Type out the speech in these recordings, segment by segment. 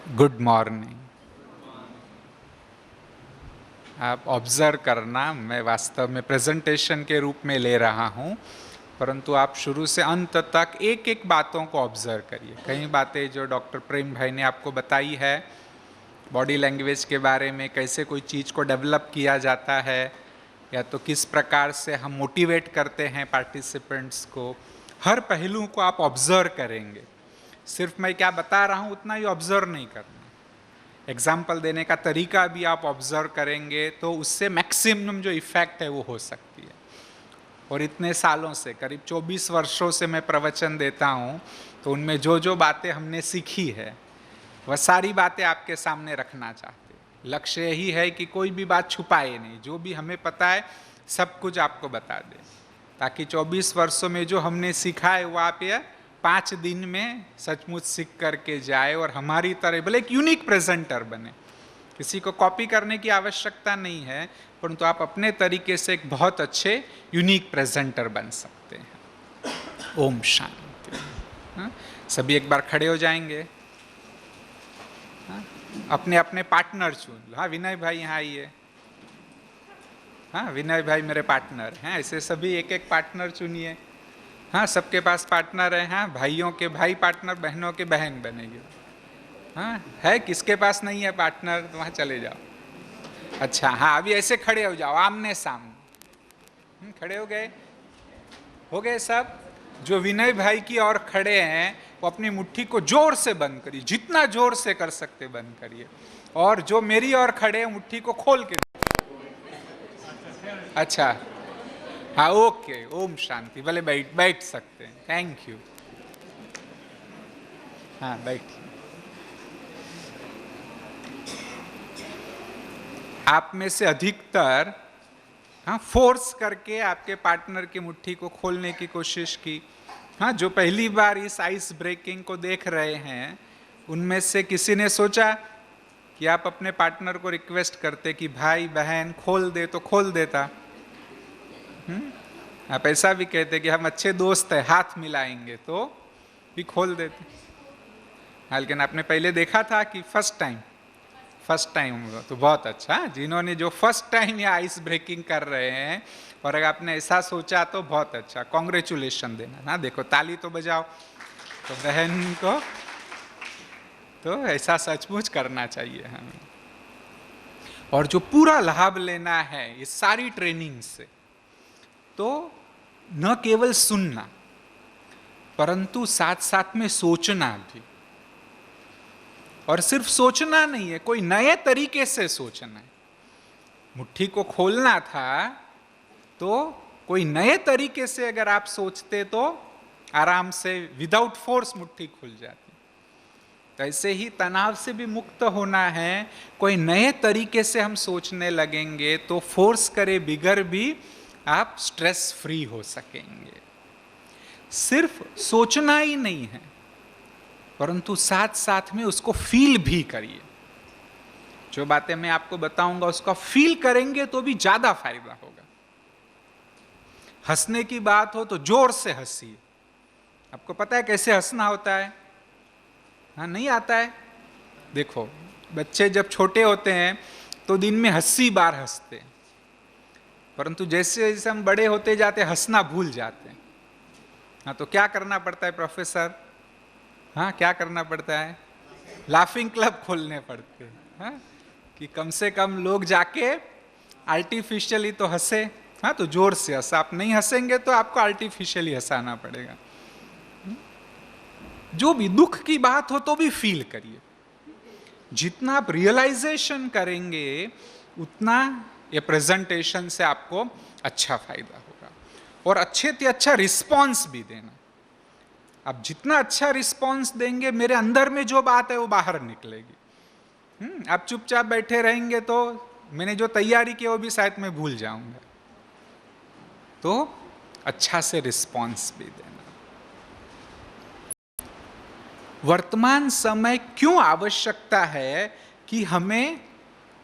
Good morning. आप observe करना, मैं वास्तव में प्रेजेंटेशन के रूप में ले रहा हूँ, परंतु आप शुरू से अंत तक एक एक बातों को ऑब्जर्व करिए। कई बातें जो डॉक्टर प्रेम भाई ने आपको बताई है बॉडी लैंग्वेज के बारे में, कैसे कोई चीज़ को डेवलप किया जाता है या तो किस प्रकार से हम मोटिवेट करते हैं पार्टिसिपेंट्स को, हर पहलू को आप ऑब्जर्व करेंगे। सिर्फ मैं क्या बता रहा हूँ उतना ही ऑब्जर्व नहीं करना, एग्जाम्पल देने का तरीका भी आप ऑब्जर्व करेंगे तो उससे मैक्सिमम जो इफेक्ट है वो हो सकती है। और इतने सालों से, करीब 24 वर्षों से मैं प्रवचन देता हूँ, तो उनमें जो जो बातें हमने सीखी है वह सारी बातें आपके सामने रखना चाहते हैं। लक्ष्य यही है कि कोई भी बात छुपाए नहीं, जो भी हमें पता है सब कुछ आपको बता दें, ताकि 24 वर्षों में जो हमने सीखा है वो आप ये 5 दिन में सचमुच सीख करके जाए और हमारी तरह भले एक यूनिक प्रेजेंटर बने। किसी को कॉपी करने की आवश्यकता नहीं है, परंतु आप अपने तरीके से एक बहुत अच्छे यूनिक प्रेजेंटर बन सकते हैं। ओम शांति। हाँ? सभी एक बार खड़े हो जाएंगे। हाँ? अपने अपने पार्टनर चुन लो। हाँ, विनय भाई यहाँ आइए। हाँ, विनय भाई मेरे पार्टनर हैं। ऐसे सभी एक एक पार्टनर चुनिए। हाँ, सबके पास पार्टनर है। हाँ, भाइयों के भाई पार्टनर, बहनों के बहन बनेगी। हाँ है, किसके पास नहीं है पार्टनर तो वहाँ चले जाओ। अच्छा, हाँ अभी ऐसे खड़े हो जाओ आमने सामने। खड़े हो गए सब। जो विनय भाई की ओर खड़े हैं वो अपनी मुट्ठी को जोर से बंद करिए, जितना जोर से कर सकते बंद करिए। और जो मेरी ओर खड़े हैं मुट्ठी को खोल के। अच्छा, हाँ ओके, ओम शांति। भले बैठ सकते हैं, थैंक यू। हाँ बैठिए। आप में से अधिकतर हाँ फोर्स करके आपके पार्टनर की मुट्ठी को खोलने की कोशिश की। हाँ, जो पहली बार इस आइस ब्रेकिंग को देख रहे हैं उनमें से किसी ने सोचा कि आप अपने पार्टनर को रिक्वेस्ट करते कि भाई बहन खोल दे तो खोल देता। आप ऐसा भी कहते कि हम अच्छे दोस्त हैं, हाथ मिलाएंगे तो भी खोल देते। लेकिन आपने पहले देखा था कि फर्स्ट टाइम होगा तो बहुत अच्छा। जिन्होंने जो फर्स्ट टाइम ये आइस ब्रेकिंग कर रहे हैं और अगर आपने ऐसा सोचा तो बहुत अच्छा, कॉन्ग्रेचुलेशन देना ना। देखो ताली तो बजाओ। तो बहन को तो ऐसा सचमुच करना चाहिए हमें। और जो पूरा लाभ लेना है इस सारी ट्रेनिंग से, तो न केवल सुनना परंतु साथ साथ में सोचना भी। और सिर्फ सोचना नहीं है, कोई नए तरीके से सोचना है। मुट्ठी को खोलना था तो कोई नए तरीके से अगर आप सोचते तो आराम से विदाउट फोर्स मुट्ठी खुल जाती। तो ऐसे ही तनाव से भी मुक्त होना है, कोई नए तरीके से हम सोचने लगेंगे तो फोर्स करे बिगर भी आप स्ट्रेस फ्री हो सकेंगे। सिर्फ सोचना ही नहीं है परंतु साथ साथ में उसको फील भी करिए। जो बातें मैं आपको बताऊंगा उसका फील करेंगे तो भी ज्यादा फायदा होगा। हंसने की बात हो तो जोर से हंसिए। आपको पता है कैसे हंसना होता है? हाँ, नहीं आता है? देखो, बच्चे जब छोटे होते हैं तो दिन में 80 बार हंसते हैं, परंतु जैसे जैसे हम बड़े होते जाते हंसना भूल जाते हैं। हाँ, तो क्या करना पड़ता है प्रोफेसर? हाँ, क्या करना पड़ता है? लाफिंग क्लब खोलने पड़ते हैं। हाँ? कि कम से कम लोग जाके आर्टिफिशियली तो हंसे। हाँ, तो जोर से हंसा। आप नहीं हंसेंगे तो आपको आर्टिफिशियली हंसाना पड़ेगा। जो भी दुख की बात हो तो भी फील करिए। जितना आप रियलाइजेशन करेंगे उतना ये प्रेजेंटेशन से आपको अच्छा फायदा होगा। और अच्छे से अच्छा रिस्पॉन्स भी देना। आप जितना अच्छा रिस्पॉन्स देंगे मेरे अंदर में जो बात है वो बाहर निकलेगी। आप चुपचाप बैठे रहेंगे तो मैंने जो तैयारी की वो भी शायद मैं भूल जाऊंगा। तो अच्छा से रिस्पॉन्स भी देना। वर्तमान समय क्यों आवश्यकता है कि हमें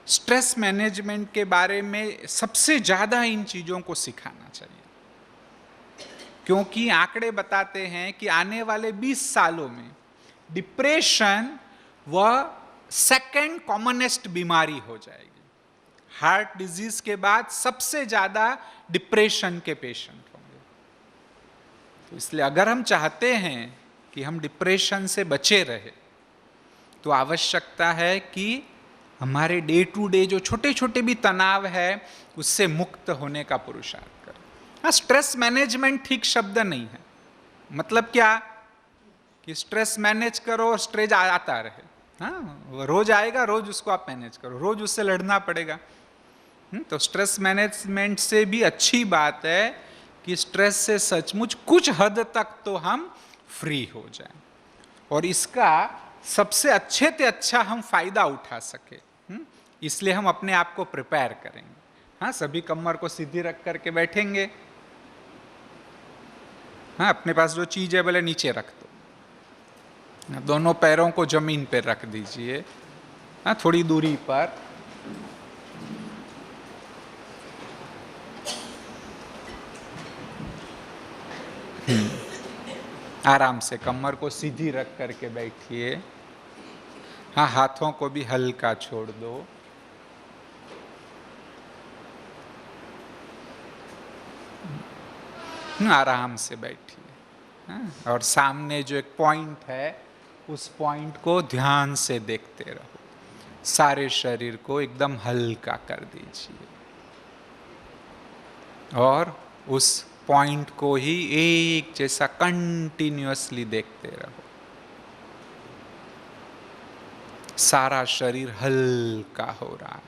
स्ट्रेस मैनेजमेंट के बारे में सबसे ज्यादा इन चीजों को सिखाना चाहिए? क्योंकि आंकड़े बताते हैं कि आने वाले 20 सालों में डिप्रेशन व सेकंड कॉमनेस्ट बीमारी हो जाएगी। हार्ट डिजीज के बाद सबसे ज्यादा डिप्रेशन के पेशेंट होंगे। तो इसलिए अगर हम चाहते हैं कि हम डिप्रेशन से बचे रहे, तो आवश्यकता है कि हमारे डे टू डे जो छोटे छोटे भी तनाव है उससे मुक्त होने का पुरुषार्थ करें। हाँ, स्ट्रेस मैनेजमेंट ठीक शब्द नहीं है। मतलब क्या कि स्ट्रेस मैनेज करो और स्ट्रेस आता रहे। हाँ, वो रोज आएगा, रोज उसको आप मैनेज करो, रोज उससे लड़ना पड़ेगा। तो स्ट्रेस मैनेजमेंट से भी अच्छी बात है कि स्ट्रेस से सचमुच कुछ हद तक तो हम फ्री हो जाएं और इसका सबसे अच्छे से अच्छा हम फायदा उठा सके। इसलिए हम अपने आप को प्रिपेयर करेंगे। हाँ, सभी कमर को सीधी रख करके बैठेंगे। हाँ, अपने पास जो चीज है बोले नीचे रख दो, दोनों पैरों को जमीन पर रख दीजिए। हाँ, थोड़ी दूरी पर। आराम से कमर को सीधी रख करके बैठिए। हाँ, हाथों को भी हल्का छोड़ दो। आराम से बैठिए। और सामने जो एक पॉइंट है उस पॉइंट को ध्यान से देखते रहो। सारे शरीर को एकदम हल्का कर दीजिए और उस पॉइंट को ही एक जैसा कंटिन्यूअसली देखते रहो। सारा शरीर हल्का हो रहा है,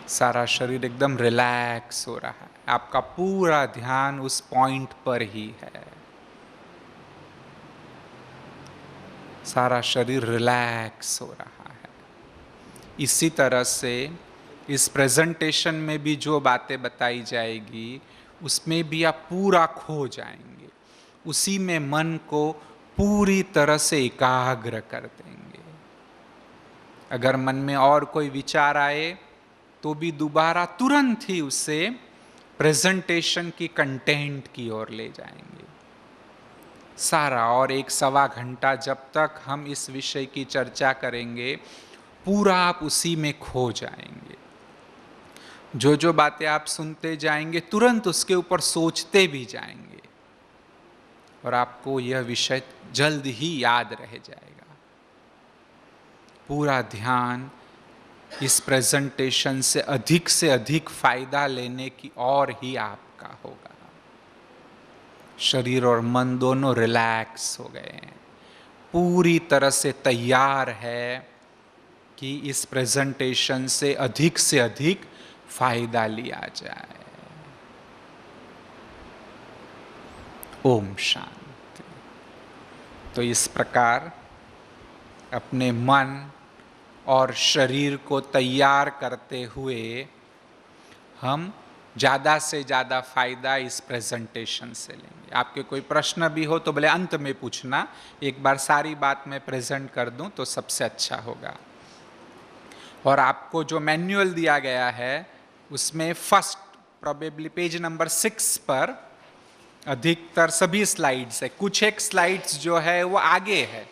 सारा शरीर एकदम रिलैक्स हो रहा है। आपका पूरा ध्यान उस पॉइंट पर ही है। सारा शरीर रिलैक्स हो रहा है। इसी तरह से इस प्रेजेंटेशन में भी जो बातें बताई जाएगी उसमें भी आप पूरा खो जाएंगे, उसी में मन को पूरी तरह से एकाग्र कर देंगे। अगर मन में और कोई विचार आए तो भी दोबारा तुरंत ही उससे प्रेजेंटेशन की कंटेंट की ओर ले जाएंगे। सारा और 1-1.25 घंटा जब तक हम इस विषय की चर्चा करेंगे, पूरा आप उसी में खो जाएंगे। जो जो बातें आप सुनते जाएंगे तुरंत उसके ऊपर सोचते भी जाएंगे और आपको यह विषय जल्द ही याद रह जाएगा। पूरा ध्यान इस प्रेजेंटेशन से अधिक फायदा लेने की ओर ही आपका होगा। शरीर और मन दोनों रिलैक्स हो गए हैं, पूरी तरह से तैयार है कि इस प्रेजेंटेशन से अधिक फायदा लिया जाए। ओम शांति। तो इस प्रकार अपने मन और शरीर को तैयार करते हुए हम ज़्यादा से ज़्यादा फायदा इस प्रेजेंटेशन से लेंगे। आपके कोई प्रश्न भी हो तो भले अंत में पूछना, एक बार सारी बात मैं प्रेजेंट कर दूं तो सबसे अच्छा होगा। और आपको जो मैनुअल दिया गया है उसमें फर्स्ट प्रोबेबली पेज नंबर 6 पर अधिकतर सभी स्लाइड्स है। कुछ एक स्लाइड्स जो है वो आगे है,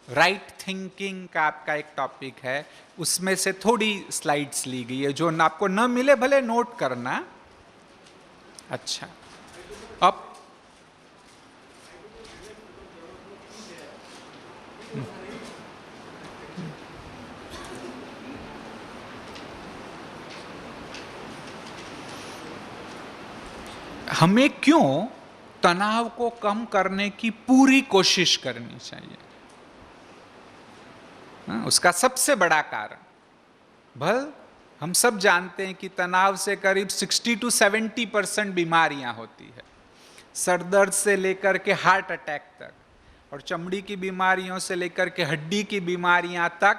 राइट थिंकिंग का आपका एक टॉपिक है, उसमें से थोड़ी स्लाइड्स ली गई है। जो आपको न मिले भले नोट करना। अच्छा, अब हमें क्यों तनाव को कम करने की पूरी कोशिश करनी चाहिए? उसका सबसे बड़ा कारण, हम सब जानते हैं कि तनाव से करीब 60 to 70% बीमारियां होती है, सरदर्द से लेकर के हार्ट अटैक तक, और चमड़ी की बीमारियों से लेकर के हड्डी की बीमारियां तक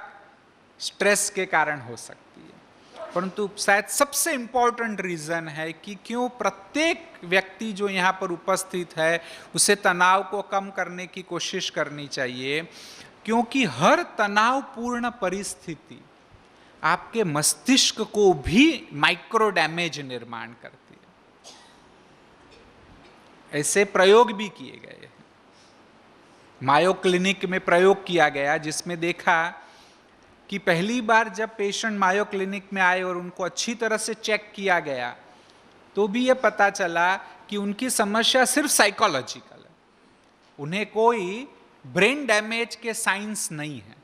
स्ट्रेस के कारण हो सकती है। परंतु शायद सबसे इंपॉर्टेंट रीजन है कि क्यों प्रत्येक व्यक्ति जो यहाँ पर उपस्थित है उसे तनाव को कम करने की कोशिश करनी चाहिए, क्योंकि हर तनावपूर्ण परिस्थिति आपके मस्तिष्क को भी माइक्रो डैमेज निर्माण करती है। ऐसे प्रयोग भी किए गए हैं। मायो क्लिनिक में प्रयोग किया गया, जिसमें देखा कि पहली बार जब पेशेंट मायो क्लिनिक में आए और उनको अच्छी तरह से चेक किया गया, तो भी ये पता चला कि उनकी समस्या सिर्फ साइकोलॉजिकल है, उन्हें कोई ब्रेन डैमेज के साइंस नहीं है।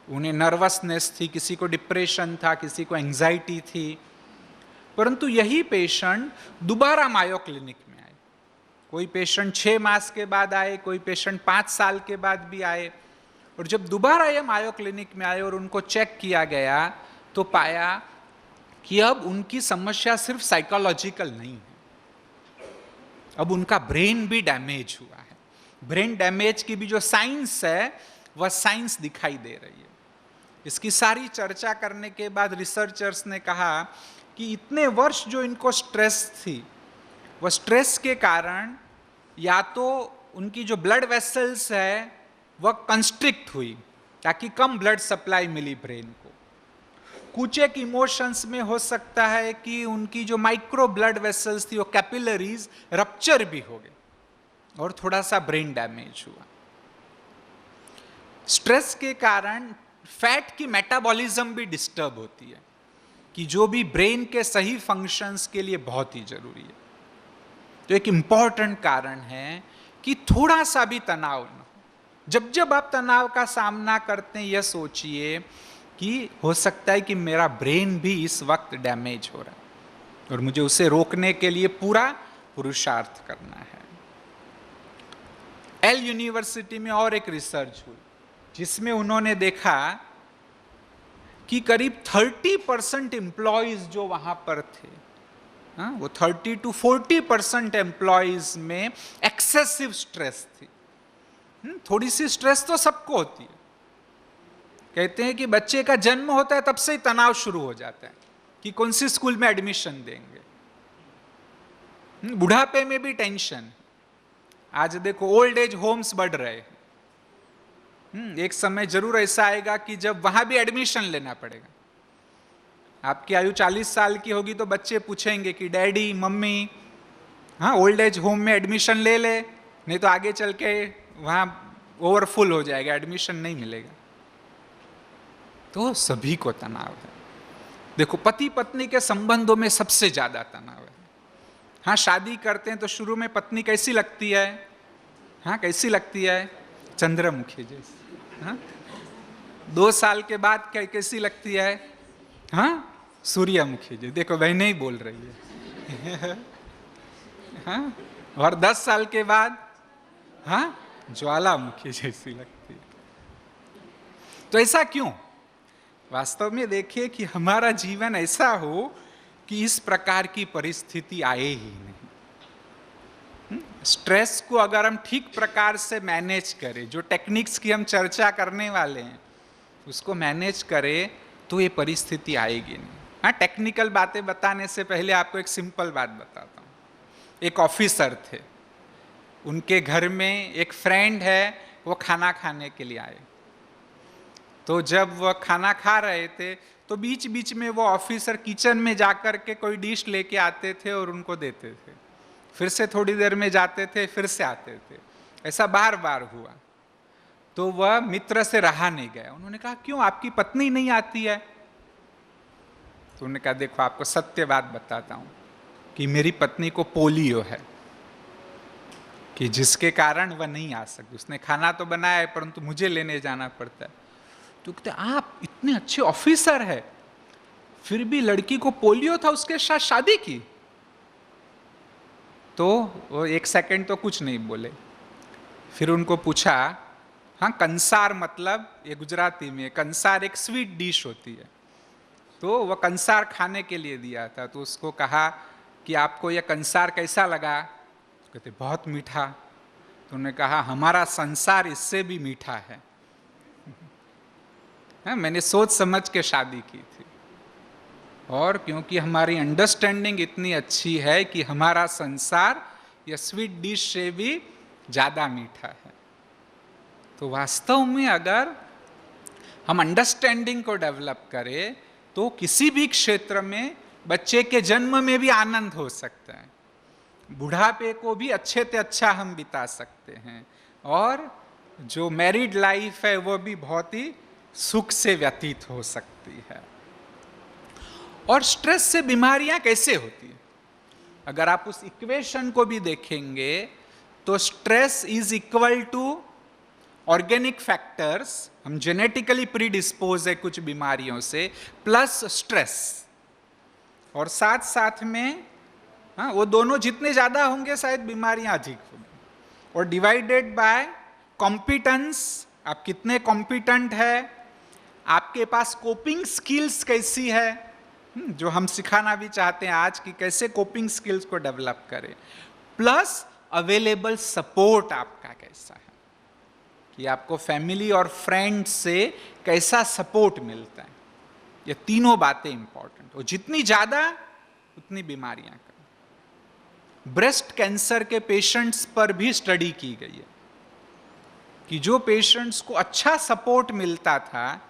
उन्हें नर्वसनेस थी, किसी को डिप्रेशन था, किसी को एंजाइटी थी। परंतु यही पेशेंट दोबारा मायो क्लिनिक में आए। कोई पेशेंट 6 मास के बाद आए, कोई पेशेंट 5 साल के बाद भी आए। और जब दोबारा ये मायो क्लिनिक में आए और उनको चेक किया गया, तो पाया कि अब उनकी समस्या सिर्फ साइकोलॉजिकल नहीं है, अब उनका ब्रेन भी डैमेज हुआ है। ब्रेन डैमेज की भी जो साइंस है, वह साइंस दिखाई दे रही है। इसकी सारी चर्चा करने के बाद रिसर्चर्स ने कहा कि इतने वर्ष जो इनको स्ट्रेस थी, वह स्ट्रेस के कारण या तो उनकी जो ब्लड वेसल्स है वह कंस्ट्रिक्ट हुई, ताकि कम ब्लड सप्लाई मिली ब्रेन को। कुछ एक इमोशंस में हो सकता है कि उनकी जो माइक्रो ब्लड वेसल्स थी, वो कैपिलरीज रप्चर भी हो गए और थोड़ा सा ब्रेन डैमेज हुआ। स्ट्रेस के कारण फैट की मेटाबॉलिज्म भी डिस्टर्ब होती है, कि जो भी ब्रेन के सही फंक्शंस के लिए बहुत ही जरूरी है। तो एक इंपॉर्टेंट कारण है कि थोड़ा सा भी तनाव न हो। जब जब आप तनाव का सामना करते हैं, यह सोचिए कि हो सकता है कि मेरा ब्रेन भी इस वक्त डैमेज हो रहा है और मुझे उसे रोकने के लिए पूरा पुरुषार्थ करना है। एल यूनिवर्सिटी में और एक रिसर्च हुई, जिसमें उन्होंने देखा कि करीब 30% एम्प्लॉयज जो वहां पर थे, वो 30 to 40% एम्प्लॉयज में एक्सेसिव स्ट्रेस थी। थोड़ी सी स्ट्रेस तो सबको होती है। कहते हैं कि बच्चे का जन्म होता है तब से ही तनाव शुरू हो जाता है कि कौन सी स्कूल में एडमिशन देंगे। बुढ़ापे में भी टेंशन। आज देखो ओल्ड एज होम्स बढ़ रहे हैं। एक समय जरूर ऐसा आएगा कि जब वहां भी एडमिशन लेना पड़ेगा। आपकी आयु 40 साल की होगी तो बच्चे पूछेंगे कि डैडी मम्मी, हाँ ओल्ड एज होम में एडमिशन ले ले, नहीं तो आगे चल के वहां ओवरफुल हो जाएगा, एडमिशन नहीं मिलेगा। तो सभी को तनाव है। देखो पति पत्नी के संबंधों में सबसे ज्यादा तनाव है। हाँ शादी करते हैं तो शुरू में पत्नी कैसी लगती है? हाँ कैसी लगती है? चंद्रमुखी जैसी। हाँ 2 साल के बाद कैसी लगती है? हाँ सूर्यमुखी जी। देखो वह नहीं बोल रही है। हाँ और 10 साल के बाद हाँ ज्वालामुखी जैसी लगती है। तो ऐसा क्यों? वास्तव में देखिए कि हमारा जीवन ऐसा हो कि इस प्रकार की परिस्थिति आए ही नहीं। स्ट्रेस को अगर हम ठीक प्रकार से मैनेज करें, जो टेक्निक्स की हम चर्चा करने वाले हैं उसको मैनेज करें, तो ये परिस्थिति आएगी नहीं। हाँ टेक्निकल बातें बताने से पहले आपको एक सिंपल बात बताता हूँ। एक ऑफिसर थे, उनके घर में एक फ्रेंड है, वो खाना खाने के लिए आए। तो जब वह खाना खा रहे थे तो बीच बीच में वो ऑफिसर किचन में जाकर के कोई डिश लेके आते थे और उनको देते थे, फिर से थोड़ी देर में जाते थे, फिर से आते थे। ऐसा बार बार हुआ। तो वह मित्र से रहा नहीं गया। उन्होंने कहा क्यों, आपकी पत्नी नहीं आती है? तो उन्होंने कहा देखो आपको सत्य बात बताता हूँ कि मेरी पत्नी को पोलियो है, कि जिसके कारण वह नहीं आ सकती। उसने खाना तो बनाया है परंतु मुझे लेने जाना पड़ता है। तो कहते आप इतने अच्छे ऑफिसर है, फिर भी लड़की को पोलियो था, उसके साथ शादी की? तो वो 1 सेकंड तो कुछ नहीं बोले। फिर उनको पूछा, हाँ कंसार मतलब, ये गुजराती में कंसार एक स्वीट डिश होती है, तो वह कंसार खाने के लिए दिया था। तो उसको कहा कि आपको यह कंसार कैसा लगा? तो कहते बहुत मीठा। तो उन्होंने कहा हमारा संसार इससे भी मीठा है। मैंने सोच समझ के शादी की थी, और क्योंकि हमारी अंडरस्टैंडिंग इतनी अच्छी है कि हमारा संसार या स्वीट डिश से भी ज़्यादा मीठा है। तो वास्तव में अगर हम अंडरस्टैंडिंग को डेवलप करें तो किसी भी क्षेत्र में बच्चे के जन्म में भी आनंद हो सकता है। बुढ़ापे को भी अच्छे से अच्छा हम बिता सकते हैं, और जो मैरिड लाइफ है वो भी बहुत ही सुख से व्यतीत हो सकती है। और स्ट्रेस से बीमारियां कैसे होती है? अगर आप उस इक्वेशन को भी देखेंगे तो stress is equal to organic factors, हम जेनेटिकली प्रीडिस्पोज है कुछ बीमारियों से, प्लस स्ट्रेस, और साथ साथ में वो दोनों जितने ज्यादा होंगे शायद बीमारियां अधिक होंगी, और डिवाइडेड बाय कॉम्पिटेंस, आप कितने कॉम्पिटेंट है, आपके पास कोपिंग स्किल्स कैसी है, जो हम सिखाना भी चाहते हैं आज की कैसे कोपिंग स्किल्स को डेवलप करें, प्लस अवेलेबल सपोर्ट आपका कैसा है, कि आपको फैमिली और फ्रेंड्स से कैसा सपोर्ट मिलता है। ये तीनों बातें इंपॉर्टेंट, और जितनी ज्यादा उतनी बीमारियां कम। ब्रेस्ट कैंसर के पेशेंट्स पर भी स्टडी की गई है कि जो पेशेंट्स को अच्छा सपोर्ट मिलता था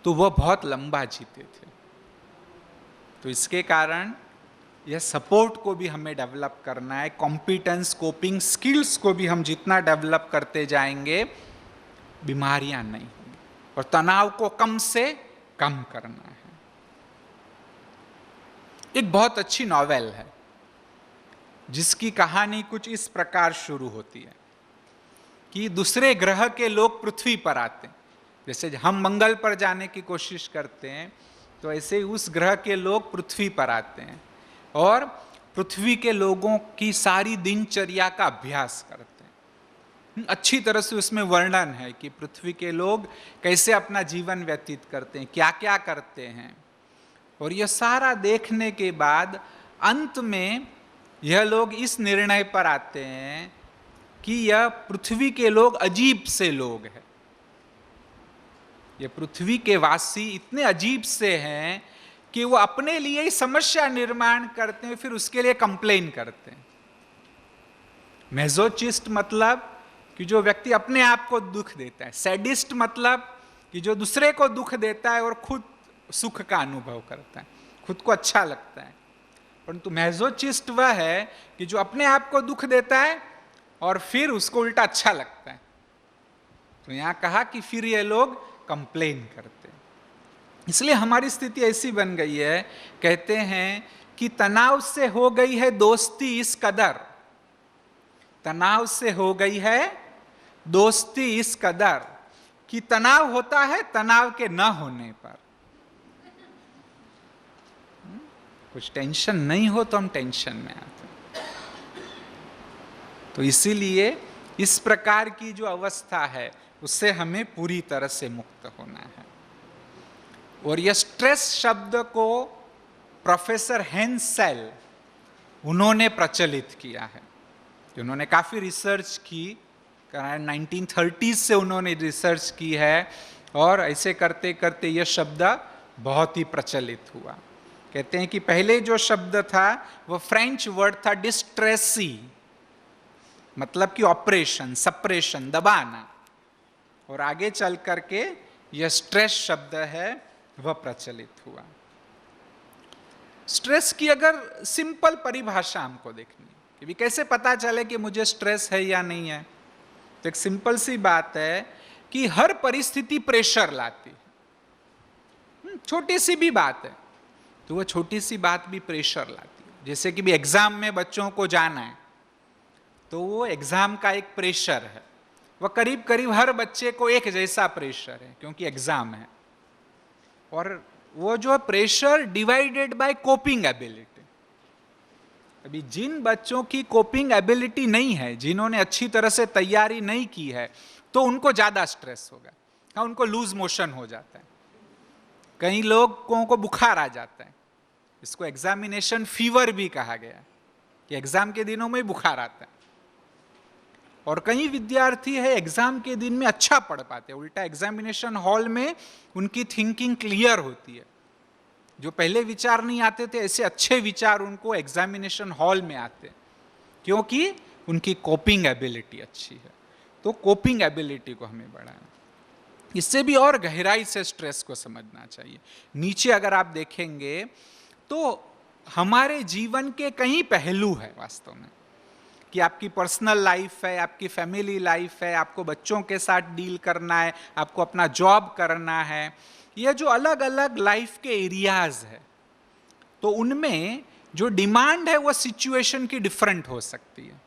तो वह बहुत लंबा जीते थे। तो इसके कारण यह सपोर्ट को भी हमें डेवलप करना है, कॉम्पिटेंस, कोपिंग स्किल्स को भी हम जितना डेवलप करते जाएंगे बीमारियां नहीं होंगी, और तनाव को कम से कम करना है। एक बहुत अच्छी नॉवेल है जिसकी कहानी कुछ इस प्रकार शुरू होती है कि दूसरे ग्रह के लोग पृथ्वी पर आते हैं, जैसे हम मंगल पर जाने की कोशिश करते हैं तो ऐसे ही उस ग्रह के लोग पृथ्वी पर आते हैं और पृथ्वी के लोगों की सारी दिनचर्या का अभ्यास करते हैं। अच्छी तरह से उसमें वर्णन है कि पृथ्वी के लोग कैसे अपना जीवन व्यतीत करते हैं, क्या क्या करते हैं, और यह सारा देखने के बाद अंत में यह लोग इस निर्णय पर आते हैं कि यह पृथ्वी के लोग अजीब से लोग हैं, ये पृथ्वी के वासी इतने अजीब से हैं कि वो अपने लिए ही समस्या निर्माण करते हैं, फिर उसके लिए कंप्लेन करते हैं। मेजोचिस्ट मतलब कि जो व्यक्ति अपने आप को दुख देता है, सैडिस्ट मतलब कि जो दूसरे को दुख देता है और खुद सुख का अनुभव करता है, खुद को अच्छा लगता है। परंतु मेजोचिस्ट वह है कि जो अपने आप को दुख देता है और फिर उसको उल्टा अच्छा लगता है। तो यहां कहा कि फिर ये लोग कंप्लेन करते हैं। इसलिए हमारी स्थिति ऐसी बन गई है, कहते हैं कि तनाव से हो गई है दोस्ती इस कदर, तनाव से हो गई है दोस्ती इस कदर कि तनाव होता है तनाव के न होने पर। कुछ टेंशन नहीं हो तो हम टेंशन में आते हैं। तो इसीलिए इस प्रकार की जो अवस्था है उससे हमें पूरी तरह से मुक्त होना है। और यह स्ट्रेस शब्द को प्रोफेसर हेंसेल उन्होंने प्रचलित किया है, उन्होंने काफी रिसर्च की, 1930s से उन्होंने रिसर्च की है, और ऐसे करते करते यह शब्द बहुत ही प्रचलित हुआ। कहते हैं कि पहले जो शब्द था वह फ्रेंच वर्ड था डिस्ट्रेसी, मतलब कि ऑपरेशन, सप्रेशन, दबाना, और आगे चल करके यह स्ट्रेस शब्द है वह प्रचलित हुआ। स्ट्रेस की अगर सिंपल परिभाषा हमको देखनी कि भी कैसे पता चले कि मुझे स्ट्रेस है या नहीं है, तो एक सिंपल सी बात है कि हर परिस्थिति प्रेशर लाती है। छोटी सी भी बात है तो वह छोटी सी बात भी प्रेशर लाती है। जैसे कि भी एग्जाम में बच्चों को जाना है तो वो एग्जाम का एक प्रेशर है, वह करीब करीब हर बच्चे को एक जैसा प्रेशर है क्योंकि एग्जाम है। और वो जो pressure divided by coping ability. अभी जिन बच्चों की कोपिंग एबिलिटी नहीं है, जिन्होंने अच्छी तरह से तैयारी नहीं की है, तो उनको ज्यादा स्ट्रेस होगा। हाँ, उनको लूज मोशन हो जाता है, कई लोगों को बुखार आ जाता है, इसको एग्जामिनेशन फीवर भी कहा गया कि एग्जाम के दिनों में बुखार आता है। और कई विद्यार्थी है एग्जाम के दिन में अच्छा पढ़ पाते हैं, उल्टा एग्जामिनेशन हॉल में उनकी थिंकिंग क्लियर होती है, जो पहले विचार नहीं आते थे ऐसे अच्छे विचार उनको एग्जामिनेशन हॉल में आते हैं, क्योंकि उनकी कोपिंग एबिलिटी अच्छी है। तो कोपिंग एबिलिटी को हमें बढ़ाना, इससे भी और गहराई से स्ट्रेस को समझना चाहिए। नीचे अगर आप देखेंगे तो हमारे जीवन के कई पहलू है वास्तव में, कि आपकी पर्सनल लाइफ है, आपकी फैमिली लाइफ है, आपको बच्चों के साथ डील करना है, आपको अपना जॉब करना है। ये जो अलग अलग लाइफ के एरियाज है, तो उनमें जो डिमांड है वो सिचुएशन की डिफरेंट हो सकती है।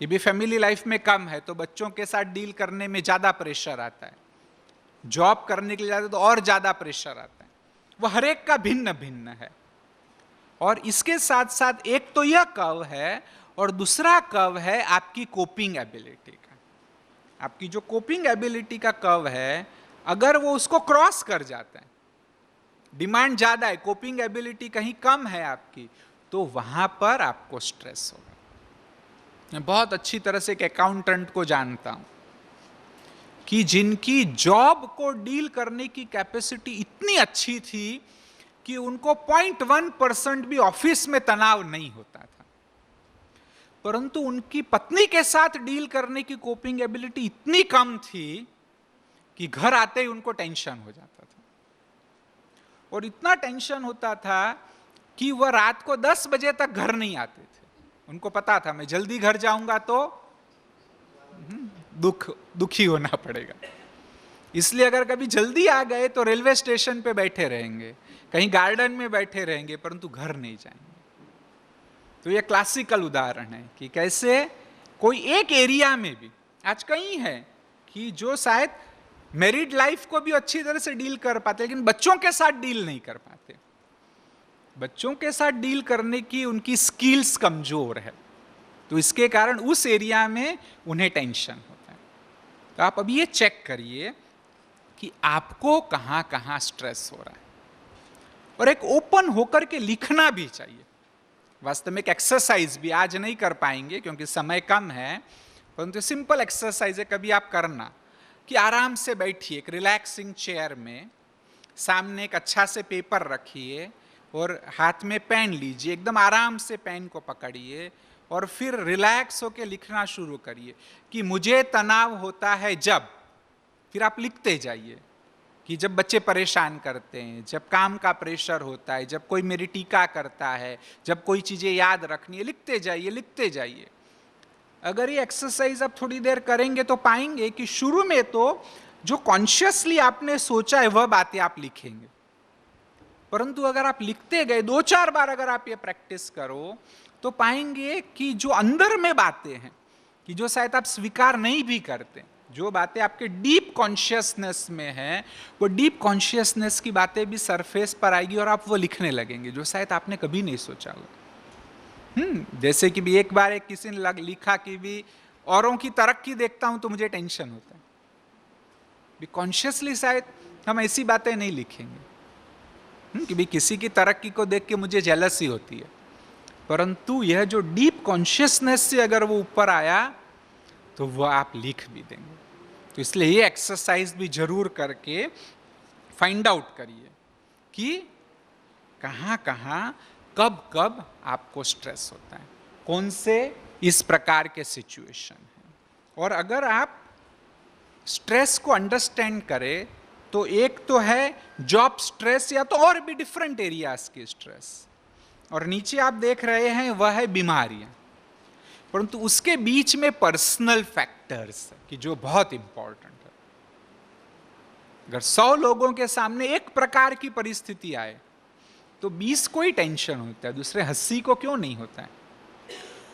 कि भी फैमिली लाइफ में कम है तो बच्चों के साथ डील करने में ज़्यादा प्रेशर आता है, जॉब करने के लिए जाते तो और ज़्यादा प्रेशर आता है। वो हर एक का भिन्न भिन्न है। और इसके साथ साथ एक तो यह कर्व है और दूसरा कर्व है आपकी कोपिंग एबिलिटी का। आपकी जो कोपिंग एबिलिटी का कर्व है, अगर वो उसको क्रॉस कर जाता है, डिमांड ज़्यादा है, कोपिंग एबिलिटी कहीं कम है आपकी, तो वहाँ पर आपको स्ट्रेस होगा। मैं बहुत अच्छी तरह से एक अकाउंटेंट को जानता हूँ कि जिनकी जॉब को डील करने की कैपेसिटी इतनी अच्छी थी कि उनको 0.1% भी ऑफिस में तनाव नहीं होता था, परंतु उनकी पत्नी के साथ डील करने की कोपिंग एबिलिटी इतनी कम थी कि घर आते ही उनको टेंशन हो जाता था। और इतना टेंशन होता था कि वह रात को 10 बजे तक घर नहीं आते थे। उनको पता था मैं जल्दी घर जाऊंगा तो दुखी होना पड़ेगा, इसलिए अगर कभी जल्दी आ गए तो रेलवे स्टेशन पे बैठे रहेंगे, कहीं गार्डन में बैठे रहेंगे, परंतु घर नहीं जाएंगे। तो यह क्लासिकल उदाहरण है कि कैसे कोई एक एरिया में भी, आज कई है कि जो शायद मैरिड लाइफ को भी अच्छी तरह से डील कर पाते, लेकिन बच्चों के साथ डील नहीं कर पाते। बच्चों के साथ डील करने की उनकी स्किल्स कमजोर है, तो इसके कारण उस एरिया में उन्हें टेंशन होता है। तो आप अब ये चेक करिए कि आपको कहाँ कहाँ स्ट्रेस हो रहा है, और एक ओपन होकर के लिखना भी चाहिए। वास्तव में एक एक्सरसाइज भी आज नहीं कर पाएंगे क्योंकि समय कम है, परंतु सिंपल एक्सरसाइज है, कभी आप करना कि आराम से बैठिए एक रिलैक्सिंग चेयर में, सामने एक अच्छा से पेपर रखिए और हाथ में पेन लीजिए, एकदम आराम से पेन को पकड़िए और फिर रिलैक्स होकर लिखना शुरू करिए कि मुझे तनाव होता है जब, फिर आप लिखते जाइए कि जब बच्चे परेशान करते हैं, जब काम का प्रेशर होता है, जब कोई मेरी टीका करता है, जब कोई चीज़ें याद रखनी है, लिखते जाइए लिखते जाइए। अगर ये एक्सरसाइज आप थोड़ी देर करेंगे तो पाएंगे कि शुरू में तो जो कॉन्शियसली आपने सोचा है वह बातें आप लिखेंगे, परंतु अगर आप लिखते गए 2-4 बार अगर आप ये प्रैक्टिस करो तो पाएंगे कि जो अंदर में बातें हैं, कि जो शायद आप स्वीकार नहीं भी करते, जो बातें आपके डीप कॉन्शियसनेस में हैं, वो डीप कॉन्शियसनेस की बातें भी सरफेस पर आएगी और आप वो लिखने लगेंगे जो शायद आपने कभी नहीं सोचा होगा। जैसे कि भी एक बार एक किसी ने लिखा कि भी औरों की तरक्की देखता हूं तो मुझे टेंशन होता है। भी कॉन्शियसली शायद हम ऐसी बातें नहीं लिखेंगे कि भी किसी की तरक्की को देख के मुझे जेलसी होती है, परंतु यह जो डीप कॉन्शियसनेस से अगर वो ऊपर आया तो वह आप लिख भी देंगे। तो इसलिए ये एक्सरसाइज भी जरूर करके फाइंड आउट करिए कि कहाँ कहाँ कब कब आपको स्ट्रेस होता है, कौन से इस प्रकार के सिचुएशन हैं। और अगर आप स्ट्रेस को अंडरस्टैंड करें तो एक तो है जॉब स्ट्रेस या तो और भी डिफरेंट एरियाज की स्ट्रेस, और नीचे आप देख रहे हैं वह है बीमारियां, परंतु उसके बीच में पर्सनल फैक्टर्स कि जो बहुत इंपॉर्टेंट है। अगर 100 लोगों के सामने एक प्रकार की परिस्थिति आए तो 20 को ही टेंशन होता है, दूसरे 80 को क्यों नहीं होता है?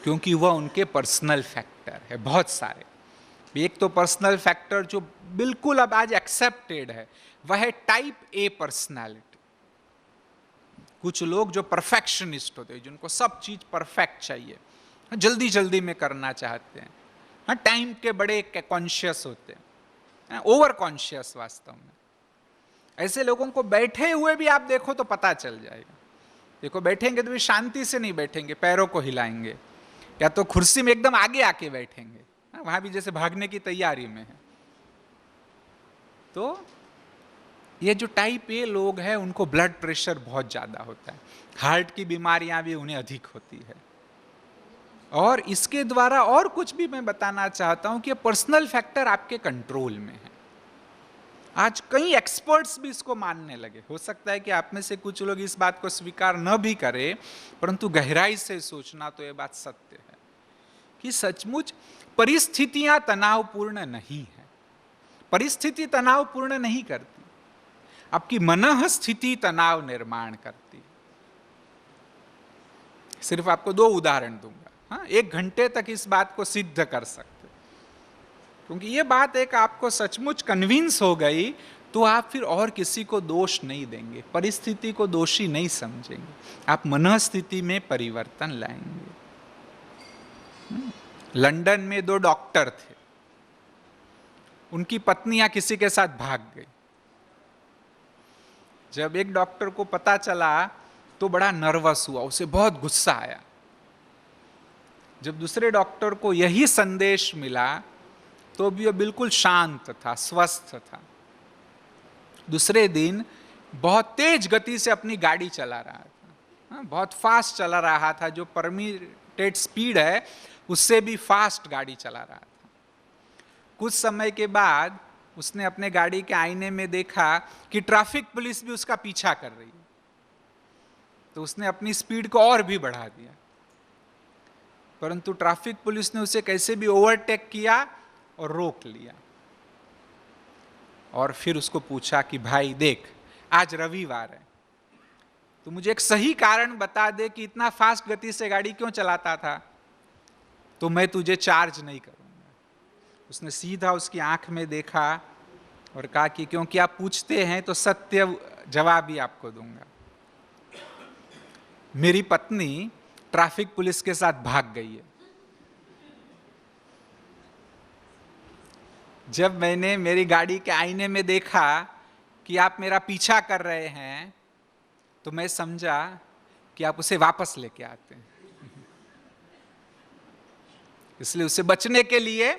क्योंकि वह उनके पर्सनल फैक्टर है, बहुत सारे। एक तो पर्सनल फैक्टर जो बिल्कुल अब आज एक्सेप्टेड है वह है टाइप ए पर्सनालिटी। कुछ लोग जो परफेक्शनिस्ट होते हैं, जिनको सब चीज परफेक्ट चाहिए, जल्दी जल्दी में करना चाहते हैं, हाँ टाइम के बड़े कॉन्शियस होते हैं, ओवर कॉन्शियस वास्तव में। ऐसे लोगों को बैठे हुए भी आप देखो तो पता चल जाएगा। देखो बैठेंगे तो भी शांति से नहीं बैठेंगे, पैरों को हिलाएंगे, या तो कुर्सी में एकदम आगे आके बैठेंगे, वहां भी जैसे भागने की तैयारी में है। तो ये जो टाइप ए लोग हैं उनको ब्लड प्रेशर बहुत ज्यादा होता है, हार्ट की बीमारियां भी उन्हें अधिक होती है। और इसके द्वारा और कुछ भी मैं बताना चाहता हूं कि पर्सनल फैक्टर आपके कंट्रोल में है। आज कई एक्सपर्ट्स भी इसको मानने लगे। हो सकता है कि आप में से कुछ लोग इस बात को स्वीकार न भी करें, परंतु गहराई से सोचना तो ये बात सत्य है कि सचमुच परिस्थितियां तनावपूर्ण नहीं है। परिस्थिति तनावपूर्ण नहीं करती, आपकी मनः स्थिति तनाव निर्माण करती है। सिर्फ आपको 2 उदाहरण दूंगा, हाँ, 1 घंटे तक इस बात को सिद्ध कर सकते, क्योंकि ये बात एक आपको सचमुच कन्विंस हो गई तो आप फिर और किसी को दोष नहीं देंगे, परिस्थिति को दोषी नहीं समझेंगे, आप मनःस्थिति में परिवर्तन लाएंगे। लंदन में 2 डॉक्टर थे, उनकी पत्नियां किसी के साथ भाग गई। जब एक डॉक्टर को पता चला तो बड़ा नर्वस हुआ, उसे बहुत गुस्सा आया। जब दूसरे डॉक्टर को यही संदेश मिला तो भी वह बिल्कुल शांत था, स्वस्थ था। दूसरे दिन बहुत तेज गति से अपनी गाड़ी चला रहा था, बहुत फास्ट चला रहा था, जो परमिटेड स्पीड है उससे भी फास्ट गाड़ी चला रहा था। कुछ समय के बाद उसने अपने गाड़ी के आईने में देखा कि ट्रैफिक पुलिस भी उसका पीछा कर रही है, तो उसने अपनी स्पीड को और भी बढ़ा दिया, परंतु ट्रैफिक पुलिस ने उसे कैसे भी ओवरटेक किया और रोक लिया। और फिर उसको पूछा कि भाई देख, आज रविवार है, तो मुझे एक सही कारण बता दे कि इतना फास्ट गति से गाड़ी क्यों चलाता था, तो मैं तुझे चार्ज नहीं करूंगा। उसने सीधा उसकी आंख में देखा और कहा कि क्योंकि आप पूछते हैं तो सत्य जवाब ही आपको दूंगा। मेरी पत्नी ट्रैफिक पुलिस के साथ भाग गई है। जब मैंने मेरी गाड़ी के आईने में देखा कि आप मेरा पीछा कर रहे हैं, तो मैं समझा कि आप उसे वापस लेके आते हैं। इसलिए उसे बचने के लिए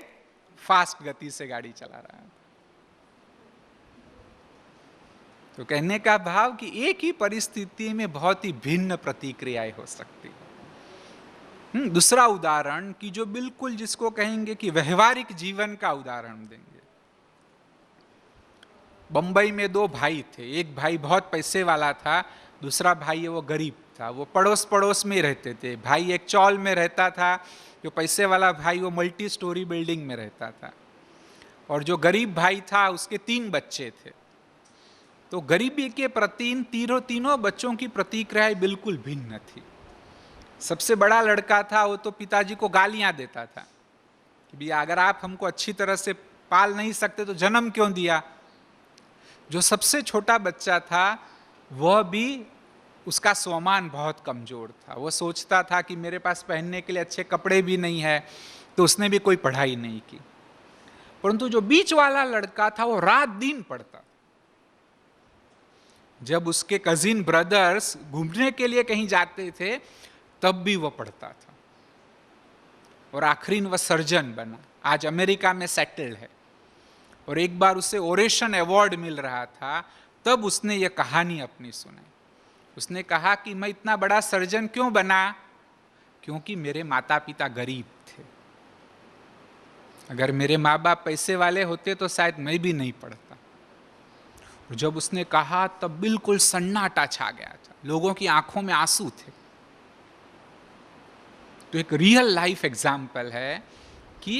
फास्ट गति से गाड़ी चला रहा है। तो कहने का भाव कि एक ही परिस्थिति में बहुत ही भिन्न प्रतिक्रियाएं हो सकती है। दूसरा उदाहरण कि जो बिल्कुल जिसको कहेंगे कि व्यवहारिक जीवन का उदाहरण देंगे। बंबई में 2 भाई थे, एक भाई बहुत पैसे वाला था, दूसरा भाई है वो गरीब था। वो पड़ोस पड़ोस में रहते थे। भाई एक चौल में रहता था, जो पैसे वाला भाई वो मल्टी स्टोरी बिल्डिंग में रहता था। और जो गरीब भाई था उसके 3 बच्चे थे। तो गरीबी के प्रति तीनों बच्चों की प्रतिक्रियाएं बिल्कुल भिन्न थी। सबसे बड़ा लड़का था, वो तो पिताजी को गालियां देता था कि भैया अगर आप हमको अच्छी तरह से पाल नहीं सकते तो जन्म क्यों दिया। जो सबसे छोटा बच्चा था वह भी, उसका स्वमान बहुत कमजोर था। वो सोचता था कि मेरे पास पहनने के लिए अच्छे कपड़े भी नहीं है, तो उसने भी कोई पढ़ाई नहीं की। परंतु जो बीच वाला लड़का था वो रात दिन पढ़ता। जब उसके कजिन ब्रदर्स घूमने के लिए कहीं जाते थे तब भी वह पढ़ता था, और आखिरी वह सर्जन बना, आज अमेरिका में सेटल्ड है। और एक बार उसे ओरेशन अवार्ड मिल रहा था, तब उसने यह कहानी अपनी सुनाई। उसने कहा कि मैं इतना बड़ा सर्जन क्यों बना, क्योंकि मेरे माता पिता गरीब थे। अगर मेरे माँ बाप पैसे वाले होते तो शायद मैं भी नहीं पढ़ता। और जब उसने कहा तब बिल्कुल सन्नाटा छा गया था, लोगों की आंखों में आंसू थे। तो एक रियल लाइफ एग्जाम्पल है कि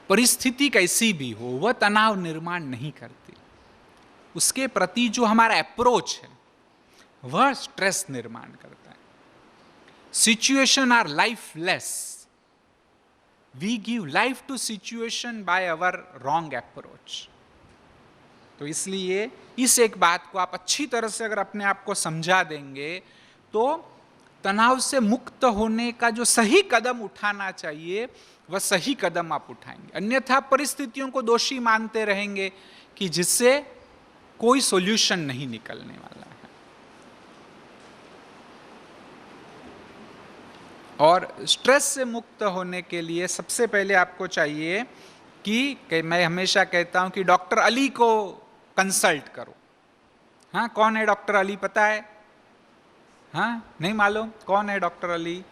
परिस्थिति कैसी भी हो वह तनाव निर्माण नहीं करती। उसके प्रति जो हमारा अप्रोच है वह स्ट्रेस निर्माण करता है। Situation are lifeless, we give life to situation by our wrong approach. तो इसलिए इस एक बात को आप अच्छी तरह से अगर अपने आप को समझा देंगे तो तनाव से मुक्त होने का जो सही कदम उठाना चाहिए वह सही कदम आप उठाएंगे। अन्यथा परिस्थितियों को दोषी मानते रहेंगे कि जिससे कोई सॉल्यूशन नहीं निकलने वाला है। और स्ट्रेस से मुक्त होने के लिए सबसे पहले आपको चाहिए कि मैं हमेशा कहता हूं कि डॉक्टर अली को कंसल्ट करो। हाँ, कौन है डॉक्टर अली, पता है? हाँ, नहीं मालूम कौन है डॉक्टर अली?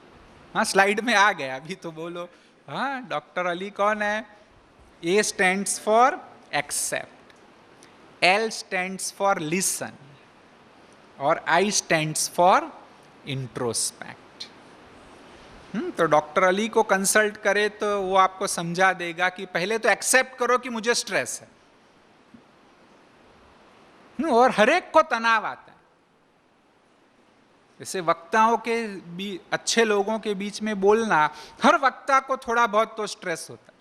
हाँ, स्लाइड में आ गया, अभी तो बोलो। हाँ, डॉक्टर अली कौन है? A stands for accept. L stands for listen और I stands for introspect. तो डॉक्टर अली को कंसल्ट करे तो वो आपको समझा देगा कि पहले तो एक्सेप्ट करो कि मुझे स्ट्रेस है, और हर एक को तनाव आता है. जैसे वक्ताओं के भी अच्छे लोगों के बीच में बोलना, हर वक्ता को थोड़ा बहुत तो स्ट्रेस होता है.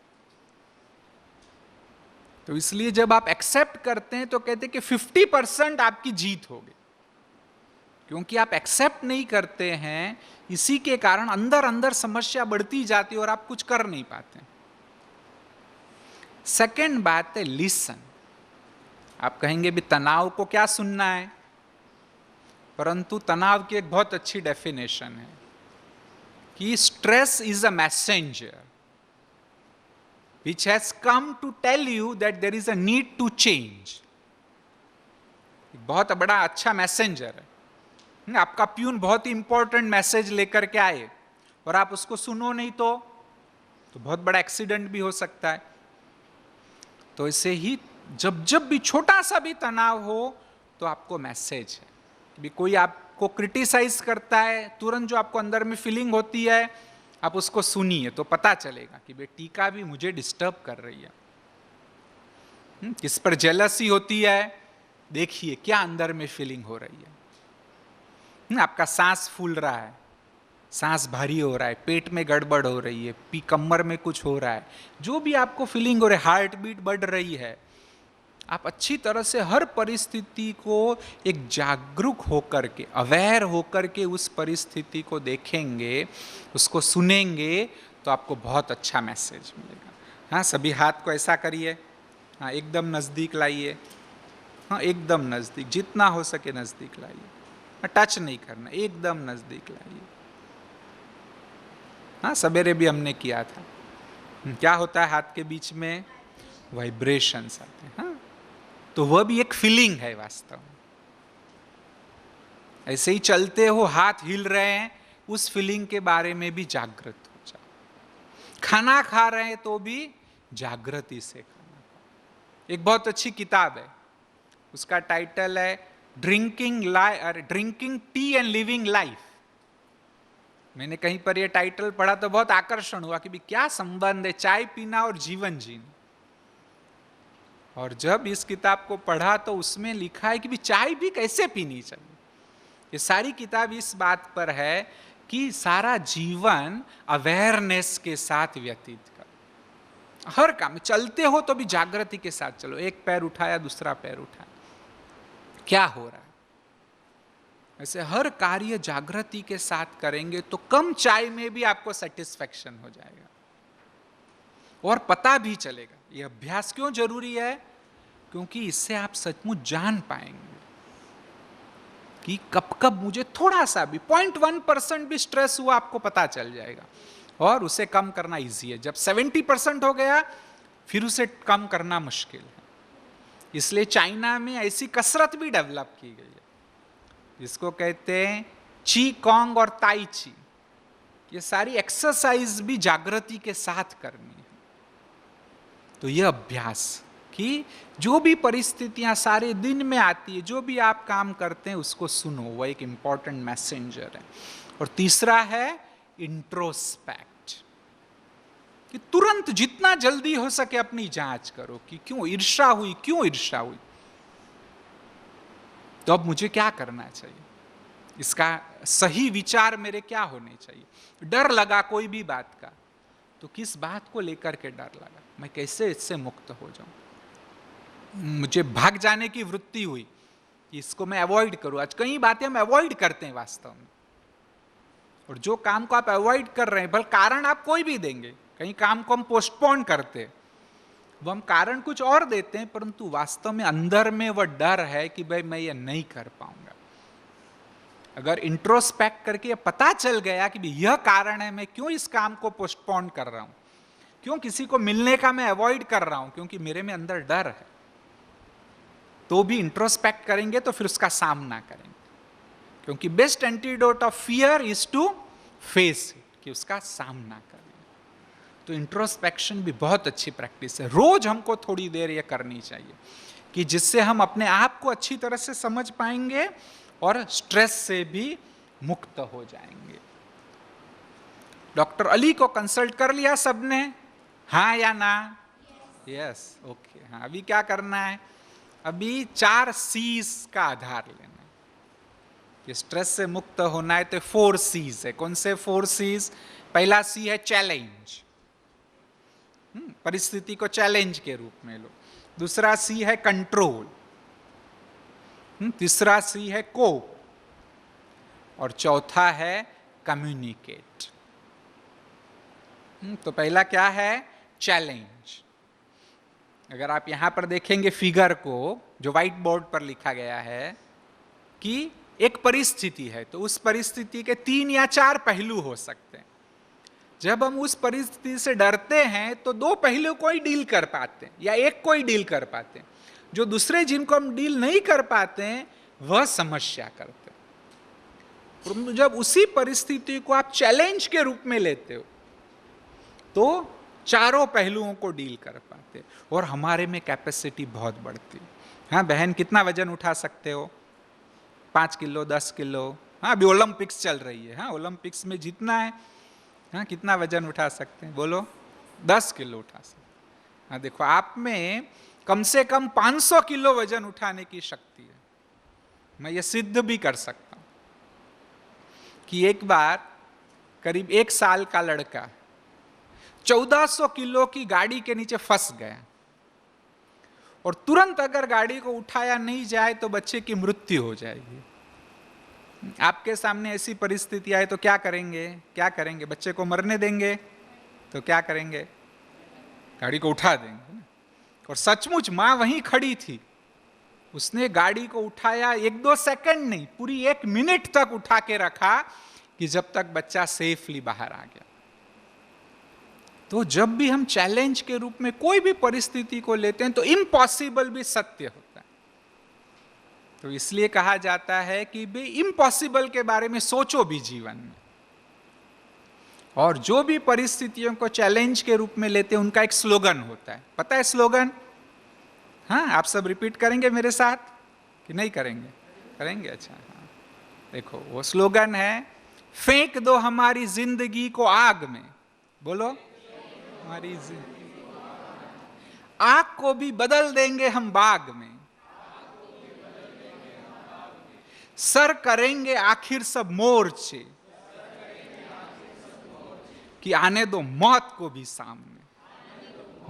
तो इसलिए जब आप एक्सेप्ट करते हैं तो कहते हैं कि 50% आपकी जीत होगी. क्योंकि आप एक्सेप्ट नहीं करते हैं, इसी के कारण अंदर अंदर समस्या बढ़ती जाती है और आप कुछ कर नहीं पाते. सेकंड बात है लिसन. आप कहेंगे भी तनाव को क्या सुनना है, परंतु तनाव की एक बहुत अच्छी डेफिनेशन है कि stress is a messenger which has come to tell you that there is a need to change. बहुत बड़ा अच्छा मैसेंजर है. आपका प्यून बहुत ही इंपॉर्टेंट मैसेज लेकर के आए और आप उसको सुनो नहीं तो बहुत बड़ा एक्सीडेंट भी हो सकता है. तो ऐसे ही जब भी छोटा सा भी तनाव हो तो आपको मैसेज है कि कोई आपको क्रिटिसाइज करता है, तुरंत जो आपको अंदर में फीलिंग होती है आप उसको सुनिए तो पता चलेगा कि भाई टीका भी मुझे डिस्टर्ब कर रही है. किस पर जेलसी होती है, देखिए क्या अंदर में फीलिंग हो रही है. आपका सांस फूल रहा है, सांस भारी हो रहा है, पेट में गड़बड़ हो रही है, कमर में कुछ हो रहा है, जो भी आपको फीलिंग हो रही है, हार्ट बीट बढ़ रही है, आप अच्छी तरह से हर परिस्थिति को एक जागरूक होकर के, अवेयर होकर के उस परिस्थिति को देखेंगे, उसको सुनेंगे तो आपको बहुत अच्छा मैसेज मिलेगा. हाँ, सभी हाथ को ऐसा करिए. हाँ, एकदम नज़दीक लाइए. हाँ, एकदम नज़दीक, जितना हो सके नज़दीक लाइए. टच नहीं करना, एकदम नज़दीक लाइए. हाँ, सवेरे भी हमने किया था. क्या होता है हाथ के बीच में? वाइब्रेशंस आते हैं. हाँ, तो वह भी एक फीलिंग है वास्तव में. ऐसे ही चलते हो, हाथ हिल रहे हैं, उस फीलिंग के बारे में भी जागृत हो जाओ. खाना खा रहे हैं तो भी जागृति से खाना खाओ. एक बहुत अच्छी किताब है, उसका टाइटल है drinking tea and living life. मैंने कहीं पर यह टाइटल पढ़ा तो बहुत आकर्षण हुआ कि भी क्या संबंध है चाय पीना और जीवन जीना. और जब इस किताब को पढ़ा तो उसमें लिखा है कि भी चाय भी कैसे पीनी चाहिए. ये सारी किताब इस बात पर है कि सारा जीवन अवेयरनेस के साथ व्यतीत कर. हर काम चलते हो तो भी जागृति के साथ चलो. एक पैर उठाया, दूसरा पैर उठाया, क्या हो रहा है. ऐसे हर कार्य जागृति के साथ करेंगे तो कम चाय में भी आपको सेटिस्फेक्शन हो जाएगा और पता भी चलेगा. यह अभ्यास क्यों जरूरी है? क्योंकि इससे आप सचमुच जान पाएंगे कि कब कब मुझे थोड़ा सा भी 0.1% भी स्ट्रेस हुआ, आपको पता चल जाएगा और उसे कम करना इजी है. जब 70% हो गया फिर उसे कम करना मुश्किल है. इसलिए चाइना में ऐसी कसरत भी डेवलप की गई है जिसको कहते हैं ची कॉन्ग और ताई ची. ये सारी एक्सरसाइज भी जागृति के साथ करनी है. तो यह अभ्यास कि जो भी परिस्थितियां सारे दिन में आती है, जो भी आप काम करते हैं उसको सुनो, वह एक इंपॉर्टेंट मैसेंजर है. और तीसरा है इंट्रोस्पेक्ट, कि तुरंत जितना जल्दी हो सके अपनी जांच करो कि क्यों ईर्ष्या हुई, क्यों ईर्ष्या हुई, तो अब मुझे क्या करना चाहिए, इसका सही विचार मेरे क्या होने चाहिए. डर लगा कोई भी बात का तो किस बात को लेकर के डर लगा, मैं कैसे इससे मुक्त हो जाऊं. मुझे भाग जाने की वृत्ति हुई कि इसको मैं अवॉइड करूं. आज कई बातें हम अवॉइड करते हैं वास्तव में, और जो काम को आप अवॉइड कर रहे हैं, भले कारण आप कोई भी देंगे, कहीं काम को हम पोस्टपोन करते हैं, वो हम कारण कुछ और देते हैं, परंतु वास्तव में अंदर में वह डर है कि भाई मैं ये नहीं कर पाऊंगा. अगर इंट्रोस्पेक्ट करके पता चल गया कि यह कारण है मैं क्यों इस काम को पोस्टपोन कर रहा हूं, क्यों किसी को मिलने का मैं अवॉइड कर रहा हूं, क्योंकि मेरे में अंदर डर है, तो भी इंट्रोस्पेक्ट करेंगे तो फिर उसका सामना करेंगे. क्योंकि best antidote of fear is to face it, कि उसका सामना करें. तो इंट्रोस्पेक्शन भी बहुत अच्छी प्रैक्टिस है, रोज हमको थोड़ी देर ये करनी चाहिए. कि जिससे हम अपने आप को अच्छी तरह से समझ पाएंगे और स्ट्रेस से भी मुक्त हो जाएंगे। डॉक्टर अली को कंसल्ट कर लिया सबने, हाँ या ना? Yes, okay. हाँ, अभी क्या करना है? अभी 4 C's का आधार लेना है कि स्ट्रेस से मुक्त होना है। तो 4 C's है। कौन से 4 C's? पहला C है चैलेंज, परिस्थिति को चैलेंज के रूप में लो। दूसरा C है कंट्रोल, तीसरा C है कोप, और चौथा है कम्युनिकेट। तो पहला क्या है? चैलेंज। अगर आप यहां पर देखेंगे फिगर को, जो व्हाइट बोर्ड पर लिखा गया है कि एक परिस्थिति है, तो उस परिस्थिति के 3 या 4 पहलू हो सकते हैं। जब हम उस परिस्थिति से डरते हैं तो 2 पहलू को ही डील कर पाते हैं या एक को ही डील कर पाते हैं। जो दूसरे जिनको हम डील नहीं कर पाते हैं वह समस्या करते हैं। जब उसी परिस्थिति को आप चैलेंज के रूप में लेते हो तो चारों पहलुओं को डील कर पाते और हमारे में कैपेसिटी बहुत बढ़ती है। हाँ बहन, कितना वजन उठा सकते हो? 5 किलो, 10 किलो? हाँ, अभी ओलंपिक्स चल रही है। हाँ, ओलंपिक्स में जीतना है। हाँ, कितना वजन उठा सकते हैं? बोलो। 10 किलो उठा सकते हैं। हाँ, देखो आप में कम से कम 500 किलो वजन उठाने की शक्ति है। मैं ये सिद्ध भी कर सकता हूं कि एक बार करीब 1 साल का लड़का 1400 किलो की गाड़ी के नीचे फंस गया और तुरंत अगर गाड़ी को उठाया नहीं जाए तो बच्चे की मृत्यु हो जाएगी। आपके सामने ऐसी परिस्थिति आए तो क्या करेंगे? क्या करेंगे? बच्चे को मरने देंगे? तो क्या करेंगे? गाड़ी को उठा देंगे। और सचमुच मां वहीं खड़ी थी, उसने गाड़ी को उठाया। 1-2 सेकंड नहीं, पूरी 1 मिनट तक उठा के रखा कि जब तक बच्चा सेफली बाहर आ गया। तो जब भी हम चैलेंज के रूप में कोई भी परिस्थिति को लेते हैं तो इम्पॉसिबल भी सत्य होता है। तो इसलिए कहा जाता है कि भी इम्पॉसिबल के बारे में सोचो भी जीवन में। और जो भी परिस्थितियों को चैलेंज के रूप में लेते हैं उनका एक स्लोगन होता है। पता है स्लोगन? हाँ, आप सब रिपीट करेंगे मेरे साथ कि नहीं करेंगे? करेंगे, अच्छा। हाँ, देखो वो स्लोगन है, फेंक दो हमारी जिंदगी को आग में। बोलो। हमारी आग को भी बदल देंगे हम बाग में, सर करेंगे आखिर सब मोर्चे, कि आने दो मौत को भी सामने,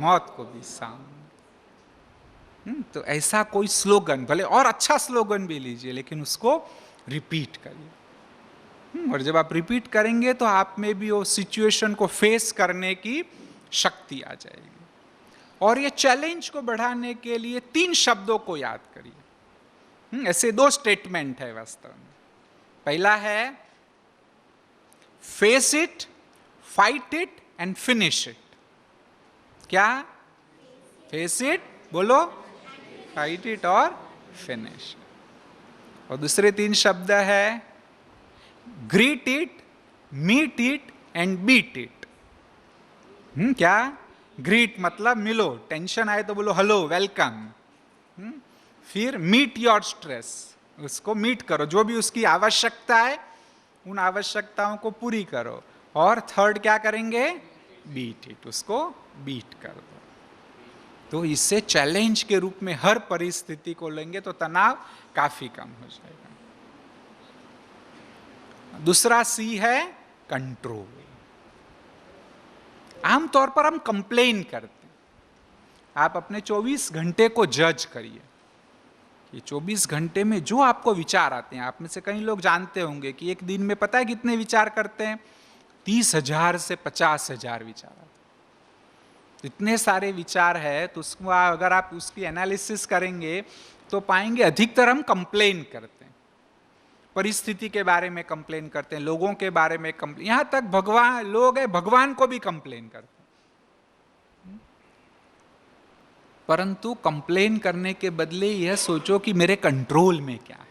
मौत को भी सामने। तो ऐसा कोई स्लोगन, भले और अच्छा स्लोगन भी लीजिए लेकिन उसको रिपीट करिए। और जब आप रिपीट करेंगे तो आप में भी वो सिचुएशन को फेस करने की शक्ति आ जाएगी। और ये चैलेंज को बढ़ाने के लिए 3 शब्दों को याद करिए। ऐसे 2 स्टेटमेंट है वास्तव में। पहला है face it, fight it and finish it. क्या? फेस इट, बोलो, फाइट इट और फिनिश। और दूसरे 3 शब्द है greet it, meet it and beat it. क्या? ग्रीट मतलब मिलो, टेंशन आए तो बोलो हेलो, वेलकम। फिर मीट योर स्ट्रेस, उसको मीट करो, जो भी उसकी आवश्यकता है उन आवश्यकताओं को पूरी करो। और थर्ड क्या करेंगे? बीट इट, उसको बीट कर दो। तो इससे चैलेंज के रूप में हर परिस्थिति को लेंगे तो तनाव काफी कम हो जाएगा। दूसरा सी है कंट्रोल। आमतौर पर हम कंप्लेन करते हैं। आप अपने 24 घंटे को जज करिए। ये 24 घंटे में जो आपको विचार आते हैं, आप में से कई लोग जानते होंगे कि एक दिन में पता है कितने विचार करते हैं? 30,000 से 50,000 विचार आते हैं। इतने सारे विचार है तो उसको अगर आप उसकी एनालिसिस करेंगे तो पाएंगे अधिकतर हम कंप्लेन करते हैं, परिस्थिति के बारे में कंप्लेन करते हैं, लोगों के बारे में कंप्लेन, यहां तक भगवान लोग है भगवान को भी कंप्लेन करते हैं। परंतु कंप्लेन करने के बदले यह सोचो कि मेरे कंट्रोल में क्या है,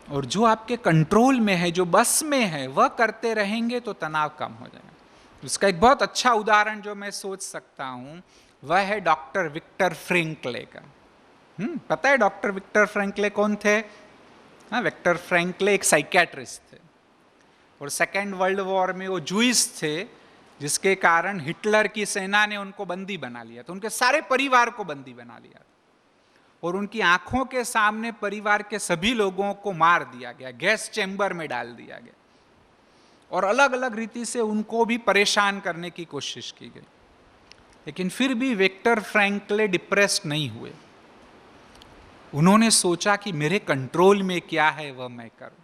और जो आपके कंट्रोल में है, जो बस में है, वह करते रहेंगे तो तनाव कम हो जाएगा। उसका एक बहुत अच्छा उदाहरण जो मैं सोच सकता हूं वह है डॉक्टर विक्टर फ्रैंकले का। पता है डॉक्टर विक्टर फ्रैंकले कौन थे? हाँ, विक्टर फ्रैंकले एक साइकियाट्रिस्ट थे और सेकेंड वर्ल्ड वॉर में वो जूइस थे, जिसके कारण हिटलर की सेना ने उनको बंदी बना लिया था, उनके सारे परिवार को बंदी बना लिया था और उनकी आंखों के सामने परिवार के सभी लोगों को मार दिया गया, गैस चैम्बर में डाल दिया गया और अलग अलग रीति से उनको भी परेशान करने की कोशिश की गई। लेकिन फिर भी विक्टर फ्रैंकले डिप्रेस्ड नहीं हुए। उन्होंने सोचा कि मेरे कंट्रोल में क्या है वह मैं करूं,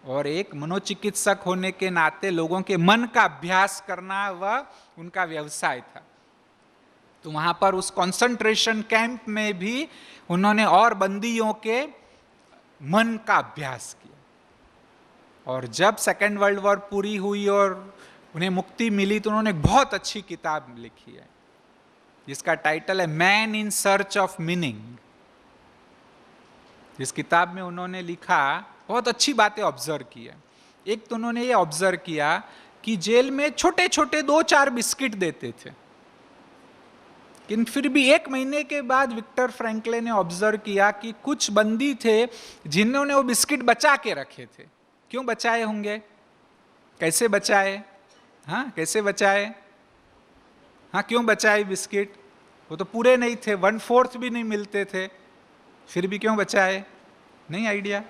और एक मनोचिकित्सक होने के नाते लोगों के मन का अभ्यास करना वह उनका व्यवसाय था। तो वहां पर उस कंसंट्रेशन कैंप में भी उन्होंने और बंदियों के मन का अभ्यास किया और जब सेकेंड वर्ल्ड वॉर पूरी हुई और उन्हें मुक्ति मिली तो उन्होंने एक बहुत अच्छी किताब लिखी है जिसका टाइटल है man in search of meaning. इस किताब में उन्होंने लिखा, बहुत अच्छी बातें ऑब्जर्व की है। एक तो उन्होंने ये ऑब्जर्व किया कि जेल में छोटे छोटे 2-4 बिस्किट देते थे, लेकिन फिर भी 1 महीने के बाद विक्टर फ्रैंकले ने ऑब्जर्व किया कि कुछ बंदी थे जिन्होंने वो बिस्किट बचा के रखे थे। क्यों बचाए होंगे? कैसे बचाए? हाँ, कैसे बचाए? हाँ, क्यों बचाए बिस्किट? वो तो पूरे नहीं थे, 1/4 भी नहीं मिलते थे, फिर भी क्यों बचाए? नहीं आइडिया?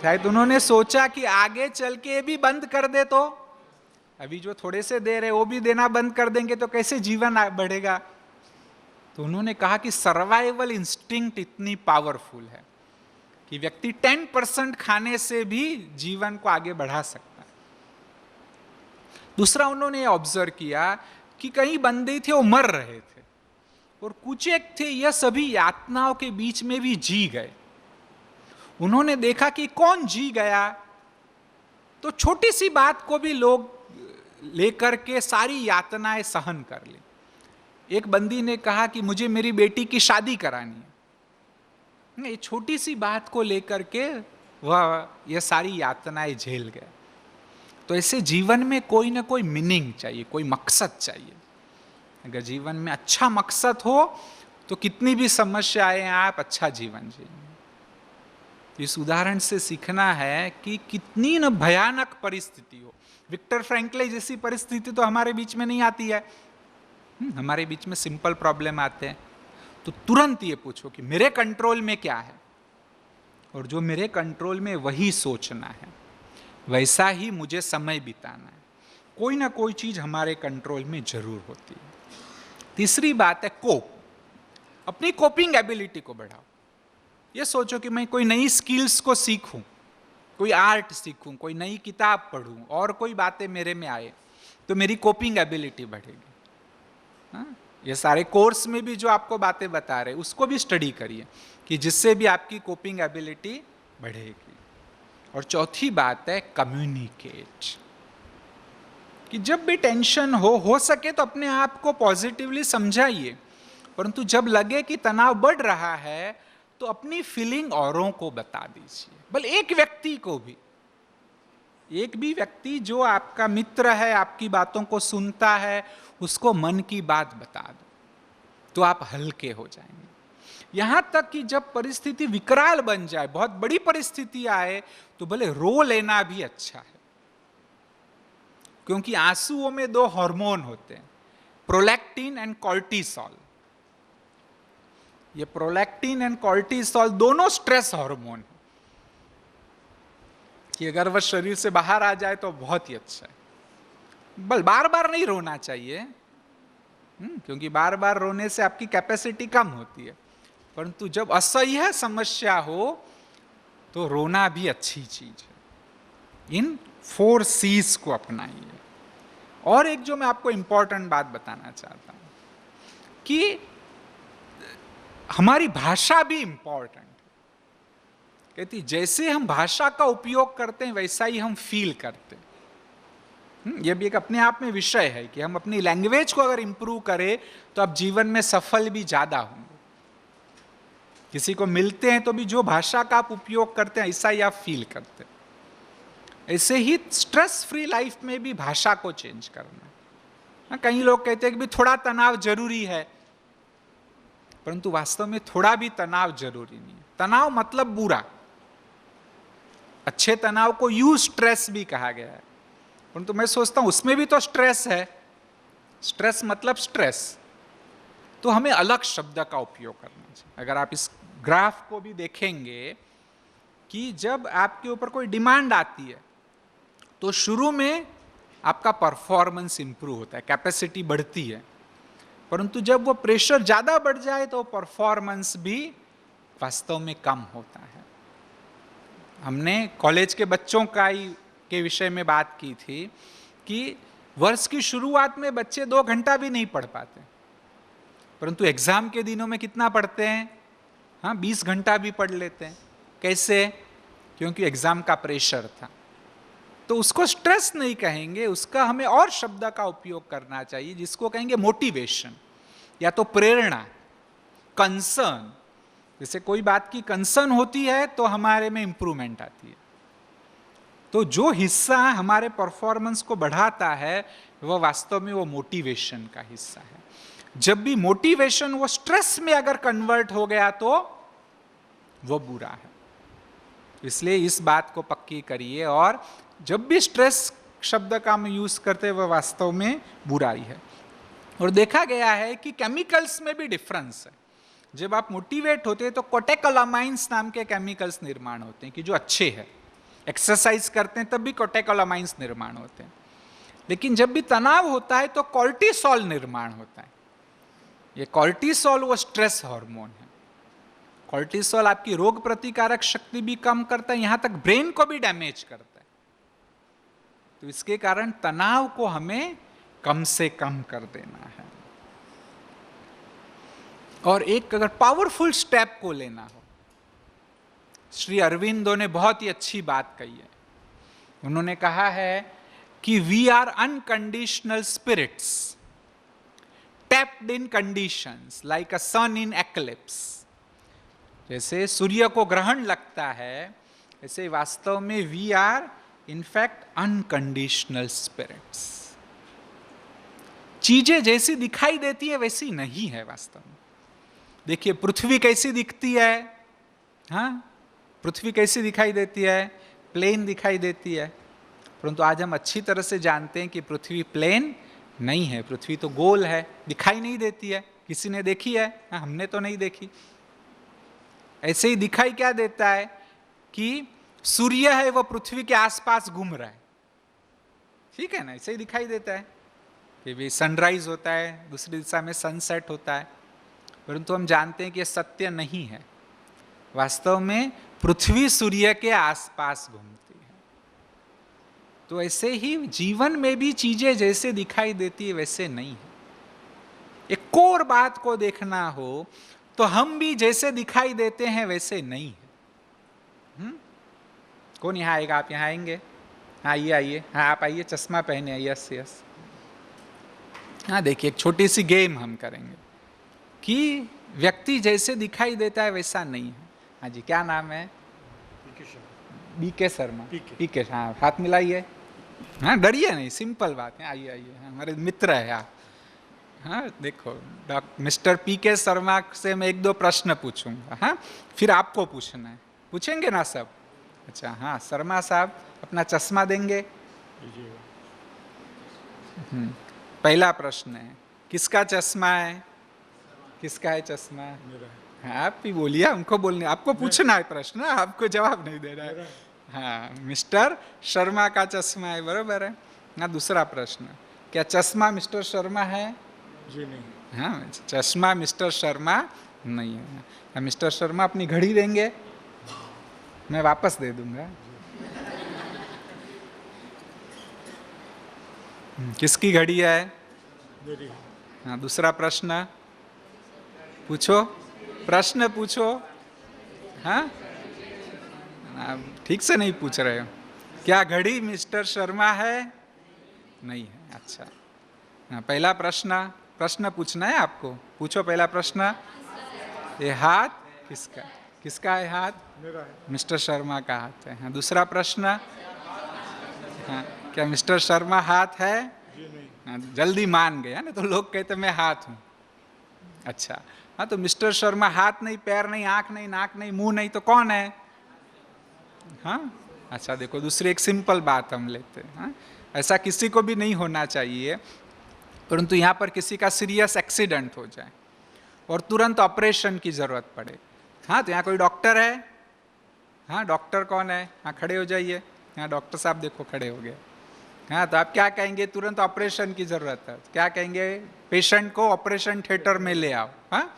शायद उन्होंने सोचा कि आगे चल के भी बंद कर दे तो अभी जो थोड़े से दे रहे वो भी देना बंद कर देंगे तो कैसे जीवन बढ़ेगा। तो उन्होंने कहा कि सर्वाइवल इंस्टिंक्ट इतनी पावरफुल है कि व्यक्ति 10% खाने से भी जीवन को आगे बढ़ा सकता है। दूसरा उन्होंने ऑब्जर्व किया कि कई बंदे थे वो मर रहे थे और कुछ एक थे यह सभी यातनाओं के बीच में भी जी गए। उन्होंने देखा कि कौन जी गया तो छोटी सी बात को भी लोग लेकर के सारी यातनाएं सहन कर ली। एक बंदी ने कहा कि मुझे मेरी बेटी की शादी करानी है, ये छोटी सी बात को लेकर के वह यह सारी यातनाएं झेल गया। तो ऐसे जीवन में कोई ना कोई मीनिंग चाहिए, कोई मकसद चाहिए। अगर जीवन में अच्छा मकसद हो तो कितनी भी समस्याएं आप अच्छा जीवन जिएंगे। इस उदाहरण से सीखना है कि कितनी न भयानक परिस्थिति हो, विक्टर फ्रैंकले जैसी परिस्थिति तो हमारे बीच में नहीं आती है। हमारे बीच में सिंपल प्रॉब्लम आते हैं तो तुरंत ये पूछो कि मेरे कंट्रोल में क्या है, और जो मेरे कंट्रोल में वही सोचना है, वैसा ही मुझे समय बिताना है। कोई ना कोई चीज हमारे कंट्रोल में जरूर होती है। तीसरी बात है कोप। अपनी कोपिंग एबिलिटी को बढ़ाओ। ये सोचो कि मैं कोई नई स्किल्स को सीखूं, कोई आर्ट सीखूं, कोई नई किताब पढ़ूं और कोई बातें मेरे में आए तो मेरी कोपिंग एबिलिटी बढ़ेगी। हाँ? ये सारे कोर्स में भी जो आपको बातें बता रहे उसको भी स्टडी करिए कि जिससे भी आपकी कोपिंग एबिलिटी बढ़ेगी। और चौथी बात है कम्युनिकेट। कि जब भी टेंशन हो सके तो अपने आप को पॉजिटिवली समझाइए, परंतु जब लगे कि तनाव बढ़ रहा है तो अपनी फीलिंग औरों को बता दीजिए। बल एक व्यक्ति को भी, एक भी व्यक्ति जो आपका मित्र है, आपकी बातों को सुनता है, उसको मन की बात बता दो तो आप हल्के हो जाएंगे। यहां तक कि जब परिस्थिति विकराल बन जाए, बहुत बड़ी परिस्थिति आए, तो भले रो लेना भी अच्छा है, क्योंकि आंसुओं में 2 हार्मोन होते हैं, प्रोलैक्टिन एंड कॉर्टिसोल। ये प्रोलैक्टिन एंड कॉर्टिसोल दोनों स्ट्रेस हार्मोन है कि अगर वह शरीर से बाहर आ जाए तो बहुत ही अच्छा है। बल बार बार नहीं रोना चाहिए, क्योंकि बार बार रोने से आपकी कैपेसिटी कम होती है, परंतु जब असह्य समस्या हो तो रोना भी अच्छी चीज है। इन 4 C's को अपनाइए। और एक जो मैं आपको इंपॉर्टेंट बात बताना चाहता हूं कि हमारी भाषा भी इंपॉर्टेंट है। कहती जैसे हम भाषा का उपयोग करते हैं वैसा ही हम फील करते हैं। यह भी एक अपने आप में विषय है कि हम अपनी लैंग्वेज को अगर इंप्रूव करें तो आप जीवन में सफल भी ज्यादा होंगे। किसी को मिलते हैं तो भी जो भाषा का आप उपयोग करते हैं ऐसा ही आप फील करते हैं। ऐसे ही स्ट्रेस फ्री लाइफ में भी भाषा को चेंज करना कई लोग कहते हैं कि भी थोड़ा तनाव जरूरी है, परंतु वास्तव में थोड़ा भी तनाव जरूरी नहीं है। तनाव मतलब बुरा। अच्छे तनाव को यू स्ट्रेस भी कहा गया है, परंतु मैं सोचता हूं उसमें भी तो स्ट्रेस है। स्ट्रेस मतलब स्ट्रेस, तो हमें अलग शब्द का उपयोग करना चाहिए। अगर आप इस ग्राफ को भी देखेंगे कि जब आपके ऊपर कोई डिमांड आती है तो शुरू में आपका परफॉर्मेंस इंप्रूव होता है, कैपेसिटी बढ़ती है, परंतु जब वो प्रेशर ज्यादा बढ़ जाए तो परफॉर्मेंस भी वास्तव में कम होता है। हमने कॉलेज के बच्चों के विषय में बात की थी कि वर्ष की शुरुआत में बच्चे 2 घंटा भी नहीं पढ़ पाते, परंतु एग्जाम के दिनों में कितना पढ़ते हैं? हाँ, 20 घंटा भी पढ़ लेते हैं। कैसे? क्योंकि एग्जाम का प्रेशर था। तो उसको स्ट्रेस नहीं कहेंगे, उसका हमें और शब्द का उपयोग करना चाहिए जिसको कहेंगे मोटिवेशन या तो प्रेरणा, कंसर्न। जैसे कोई बात की कंसर्न होती है तो हमारे में इंप्रूवमेंट आती है। तो जो हिस्सा हमारे परफॉर्मेंस को बढ़ाता है वह वास्तव में वो मोटिवेशन का हिस्सा है। जब भी मोटिवेशन वो स्ट्रेस में अगर कन्वर्ट हो गया तो वो बुरा है। इसलिए इस बात को पक्की करिए, और जब भी स्ट्रेस शब्द का हम यूज करते हैं वह वास्तव में बुराई है। और देखा गया है कि केमिकल्स में भी डिफरेंस है। जब आप मोटिवेट होते हैं तो कोटेकोलामाइंस नाम के केमिकल्स निर्माण होते हैं कि जो अच्छे हैं। एक्सरसाइज करते हैं तब भी कोटेकोलामाइंस निर्माण होते हैं, लेकिन जब भी तनाव होता है तो कॉर्टिसोल निर्माण होता है। ये कॉर्टिसोल वो स्ट्रेस हार्मोन है। कॉर्टिसोल आपकी रोग प्रतिकारक शक्ति भी कम करता है, यहां तक ब्रेन को भी डैमेज करता है। तो इसके कारण तनाव को हमें कम से कम कर देना है। और एक अगर पावरफुल स्टेप को लेना हो, श्री अरविंदो ने बहुत ही अच्छी बात कही है। उन्होंने कहा है कि we are unconditional spirits tapped in conditions like a sun in eclipse. जैसे सूर्य को ग्रहण लगता है, ऐसे वास्तव में we are in fact unconditional spirits. चीजें जैसी दिखाई देती है वैसी नहीं है वास्तव में। देखिए पृथ्वी कैसी दिखती है? हाँ, पृथ्वी कैसी दिखाई देती है? प्लेन दिखाई देती है, परंतु आज हम अच्छी तरह से जानते हैं कि पृथ्वी प्लेन नहीं है। पृथ्वी तो गोल है, दिखाई नहीं देती है। किसी ने देखी है? हाँ, हमने तो नहीं देखी। ऐसे ही दिखाई क्या देता है कि सूर्य है वह पृथ्वी के आसपास घूम रहा है, ठीक है ना? ऐसे ही दिखाई देता है कि भी सनराइज होता है, दूसरी दिशा में सनसेट होता है, परंतु हम जानते हैं कि यह सत्य नहीं है। वास्तव में पृथ्वी सूर्य के आसपास घूमती है। तो ऐसे ही जीवन में भी चीजें जैसे दिखाई देती है वैसे नहीं है। एक कोर बात को देखना हो तो हम भी जैसे दिखाई देते हैं वैसे नहीं है। कौन यहाँ आएगा? आप यहाँ आएंगे? हाँ आइए आइए, हाँ आप आइए, चश्मा पहने आइए। Yes yes. हाँ देखिए, एक छोटी सी गेम हम करेंगे कि व्यक्ति जैसे दिखाई देता है वैसा नहीं है। हाँ जी, क्या नाम है? बीके शर्मा। पीके, हाँ हाथ मिलाइए। हाँ डरिए नहीं, सिंपल बात है। आइए आइए, हमारे मित्र है आप। हाँ देखो, मिस्टर पीके शर्मा से मैं 1-2 प्रश्न पूछूंगा, हाँ फिर आपको पूछना है। पूछेंगे ना सब? अच्छा हाँ, शर्मा साहब अपना चश्मा देंगे। पहला प्रश्न है, किसका चश्मा है? किसका है चश्मा? हाँ आप ही बोलिए, हमको बोलने, आपको पूछना है प्रश्न, आपको जवाब नहीं देना है। हाँ, मिस्टर शर्मा का चश्मा है, बरोबर है ना? दूसरा प्रश्न, क्या चश्मा मिस्टर शर्मा है? जी नहीं। हाँ, चश्मा मिस्टर शर्मा नहीं है। मिस्टर शर्मा अपनी घड़ी देंगे? मैं वापस दे दूंगा। किसकी घड़ी है? हाँ, दूसरा प्रश्न पूछो, प्रश्न पूछो। हाँ, आप ठीक से नहीं पूछ रहे हो। क्या घड़ी मिस्टर शर्मा है? नहीं है। अच्छा हाँ, पहला प्रश्न पूछना है आपको। पूछो पहला प्रश्न। ये हाथ किसका? किसका है हाथ? मेरा है। मिस्टर शर्मा का हाथ है। हाँ, दूसरा प्रश्न, हाँ क्या मिस्टर शर्मा हाथ है? जी नहीं। जल्दी मान गया ना, तो लोग कहते मैं हाथ हूं। अच्छा, हाँ, तो मिस्टर शर्मा हाथ नहीं, पैर नहीं, आंख नहीं, नाक नहीं, मुंह नहीं, तो कौन है? हाँ, अच्छा देखो, दूसरी एक सिंपल बात हम लेते हैं। हाँ? ऐसा किसी को भी नहीं होना चाहिए, परंतु यहाँ पर किसी का सीरियस एक्सीडेंट हो जाए और तुरंत ऑपरेशन की जरूरत पड़े, हाँ, तो यहाँ कोई डॉक्टर है? हाँ, डॉक्टर कौन है? हाँ, खड़े हो जाइए। हाँ, डॉक्टर साहब देखो खड़े हो गए। हाँ, तो आप क्या कहेंगे? तुरंत ऑपरेशन की जरूरत है, क्या कहेंगे? पेशेंट को ऑपरेशन थिएटर में ले आओ। हाँ,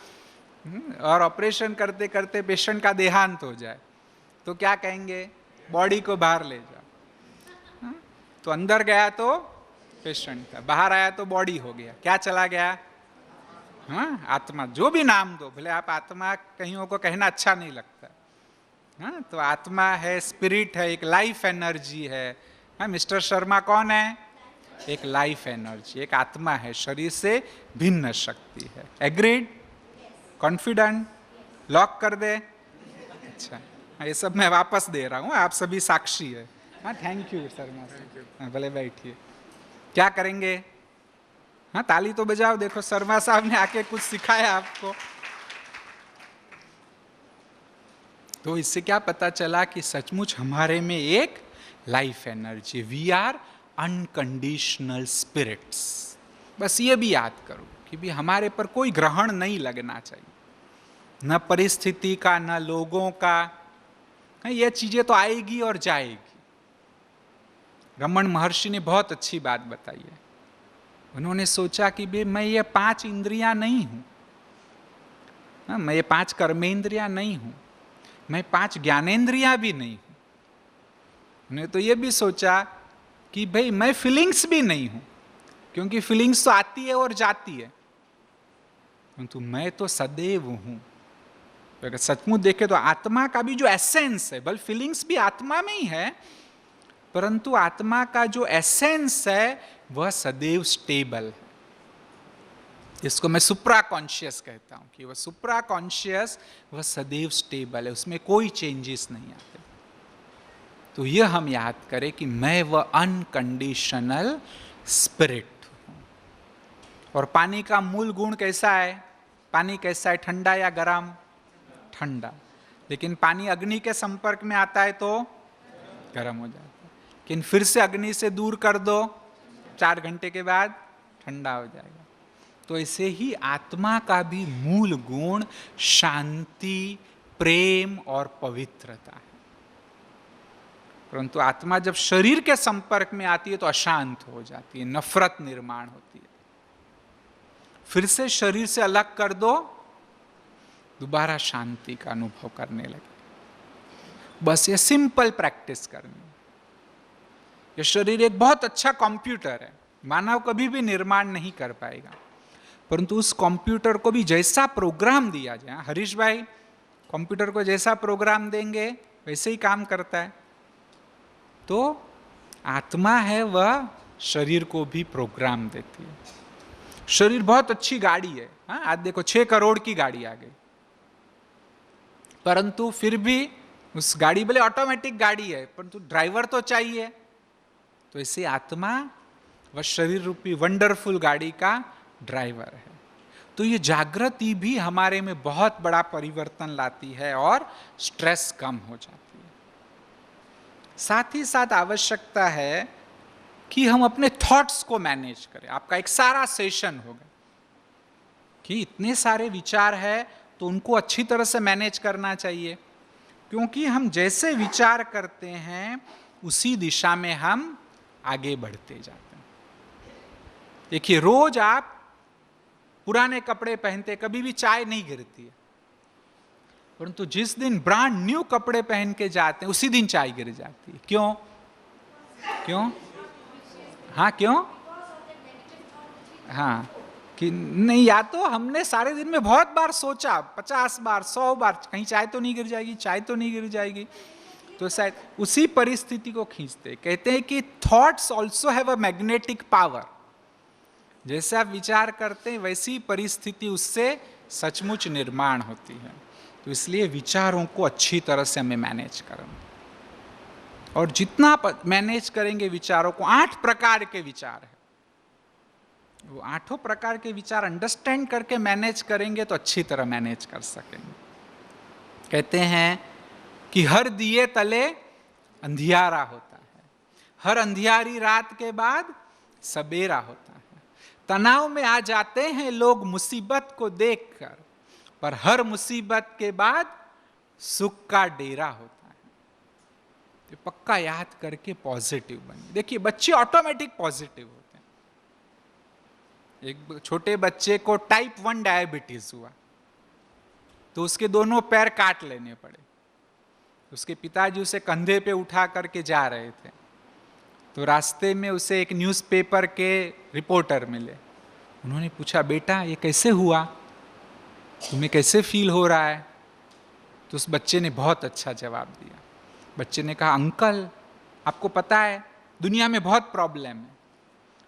और ऑपरेशन करते करते पेशेंट का देहांत हो जाए तो क्या कहेंगे? बॉडी को बाहर ले जाओ। हाँ? तो अंदर गया तो पेशेंट था, बाहर आया तो बॉडी हो गया, क्या चला गया? हाँ, आत्मा। जो भी नाम दो, भले आप आत्मा कहीं को कहना अच्छा नहीं लगता। हाँ, तो आत्मा है, स्पिरिट है, एक लाइफ एनर्जी है। हाँ, मिस्टर शर्मा कौन है? एक लाइफ एनर्जी, एक आत्मा है, शरीर से भिन्न शक्ति है। एग्रीड? कॉन्फिडेंट? लॉक कर दे? अच्छा, ये सब मैं वापस दे रहा हूँ, आप सभी साक्षी है। हाँ, थैंक यू शर्मा साहब, भले बैठिए। क्या करेंगे? हाँ, ताली तो बजाओ। देखो, शर्मा साहब ने आके कुछ सिखाया आपको। तो इससे क्या पता चला कि सचमुच हमारे में एक life energy, we are unconditional spirits. बस ये भी याद करो कि भी हमारे पर कोई ग्रहण नहीं लगना चाहिए, न परिस्थिति का, न लोगों का। ये चीजें तो आएगी और जाएगी। रमन महर्षि ने बहुत अच्छी बात बताई है। उन्होंने सोचा कि भाई मैं ये 5 इंद्रियां नहीं हूं, मैं ये 5 कर्मेंद्रियां नहीं हूं, मैं 5 ज्ञानेंद्रियां भी नहीं हूं। उन्होंने तो ये भी सोचा कि भाई मैं फीलिंग्स भी नहीं हूं, क्योंकि फीलिंग्स तो आती है और जाती है, परंतु मैं तो सदैव हूं। अगर सचमुच देखे तो आत्मा का भी जो एसेंस है, बल फीलिंग्स भी आत्मा में ही है, परंतु आत्मा का जो एसेंस है वह सदैव स्टेबल है। इसको मैं सुप्रा कॉन्शियस कहता हूं कि वह सुप्रा कॉन्शियस, वह सदैव स्टेबल है, उसमें कोई चेंजेस नहीं आते। तो यह हम याद करें कि मैं वह अनकंडीशनल स्पिरिट हूं। और पानी का मूल गुण कैसा है? पानी कैसा है, ठंडा या गर्म? ठंडा। लेकिन पानी अग्नि के संपर्क में आता है तो गर्म हो जाता है, लेकिन फिर से अग्नि से दूर कर दो, 4 घंटे के बाद ठंडा हो जाएगा। तो ऐसे ही आत्मा का भी मूल गुण शांति, प्रेम और पवित्रता है। परंतु आत्मा जब शरीर के संपर्क में आती है तो अशांत हो जाती है, नफरत निर्माण होती है। फिर से शरीर से अलग कर दो, दोबारा शांति का अनुभव करने लगे। बस ये सिंपल प्रैक्टिस करनी। ये शरीर एक बहुत अच्छा कंप्यूटर है, मानव कभी भी निर्माण नहीं कर पाएगा, परंतु उस कंप्यूटर को भी जैसा प्रोग्राम दिया जाए, हरीश भाई, कंप्यूटर को जैसा प्रोग्राम देंगे वैसे ही काम करता है। तो आत्मा है, वह शरीर को भी प्रोग्राम देती है। शरीर बहुत अच्छी गाड़ी है, हाँ, आज देखो 6 करोड़ की गाड़ी आ गई, परंतु फिर भी उस गाड़ी भले ऑटोमेटिक गाड़ी है, परंतु ड्राइवर तो चाहिए। तो ऐसे आत्मा वह शरीर रूपी वंडरफुल गाड़ी का ड्राइवर है। तो ये जागृति भी हमारे में बहुत बड़ा परिवर्तन लाती है और स्ट्रेस कम हो जाती है। साथ ही साथ आवश्यकता है कि हम अपने थॉट्स को मैनेज करें। आपका एक सारा सेशन होगा कि इतने सारे विचार है तो उनको अच्छी तरह से मैनेज करना चाहिए, क्योंकि हम जैसे विचार करते हैं उसी दिशा में हम आगे बढ़ते जाते हैं। देखिए, रोज आप पुराने कपड़े पहनते, कभी भी चाय नहीं गिरती है, परंतु जिस दिन ब्रांड न्यू कपड़े पहन के जाते हैं उसी दिन चाय गिर जाती है। क्यों? क्यों? हाँ, क्यों? हाँ, कि नहीं, या तो हमने सारे दिन में बहुत बार सोचा, 50 बार, 100 बार, कहीं चाय तो नहीं गिर जाएगी, चाय तो नहीं गिर जाएगी, तो शायद उसी परिस्थिति को खींचते। कहते हैं कि thoughts also have a magnetic power. जैसे आप विचार करते हैं वैसी परिस्थिति उससे सचमुच निर्माण होती है। तो इसलिए विचारों को अच्छी तरह से हमें मैनेज करना, और जितना मैनेज करेंगे विचारों को, 8 प्रकार के विचार है। वो 8 प्रकार के विचार अंडरस्टैंड करके मैनेज करेंगे तो अच्छी तरह मैनेज कर सकेंगे। कहते हैं कि हर दिए तले अंधियारा होता है, हर अंधियारी रात के बाद सबेरा होता है। तनाव में आ जाते हैं लोग मुसीबत को देखकर, पर हर मुसीबत के बाद सुख का डेरा होता है। तो पक्का याद करके पॉजिटिव बनिए। देखिए बच्चे ऑटोमेटिक पॉजिटिव होते हैं। एक छोटे बच्चे को टाइप 1 डायबिटीज हुआ तो उसके दोनों पैर काट लेने पड़े। उसके पिताजी उसे कंधे पे उठा करके जा रहे थे, तो रास्ते में उसे एक न्यूज़पेपर के रिपोर्टर मिले। उन्होंने पूछा, बेटा ये कैसे हुआ, तुम्हें कैसे फील हो रहा है? तो उस बच्चे ने बहुत अच्छा जवाब दिया। बच्चे ने कहा, अंकल आपको पता है दुनिया में बहुत प्रॉब्लम है,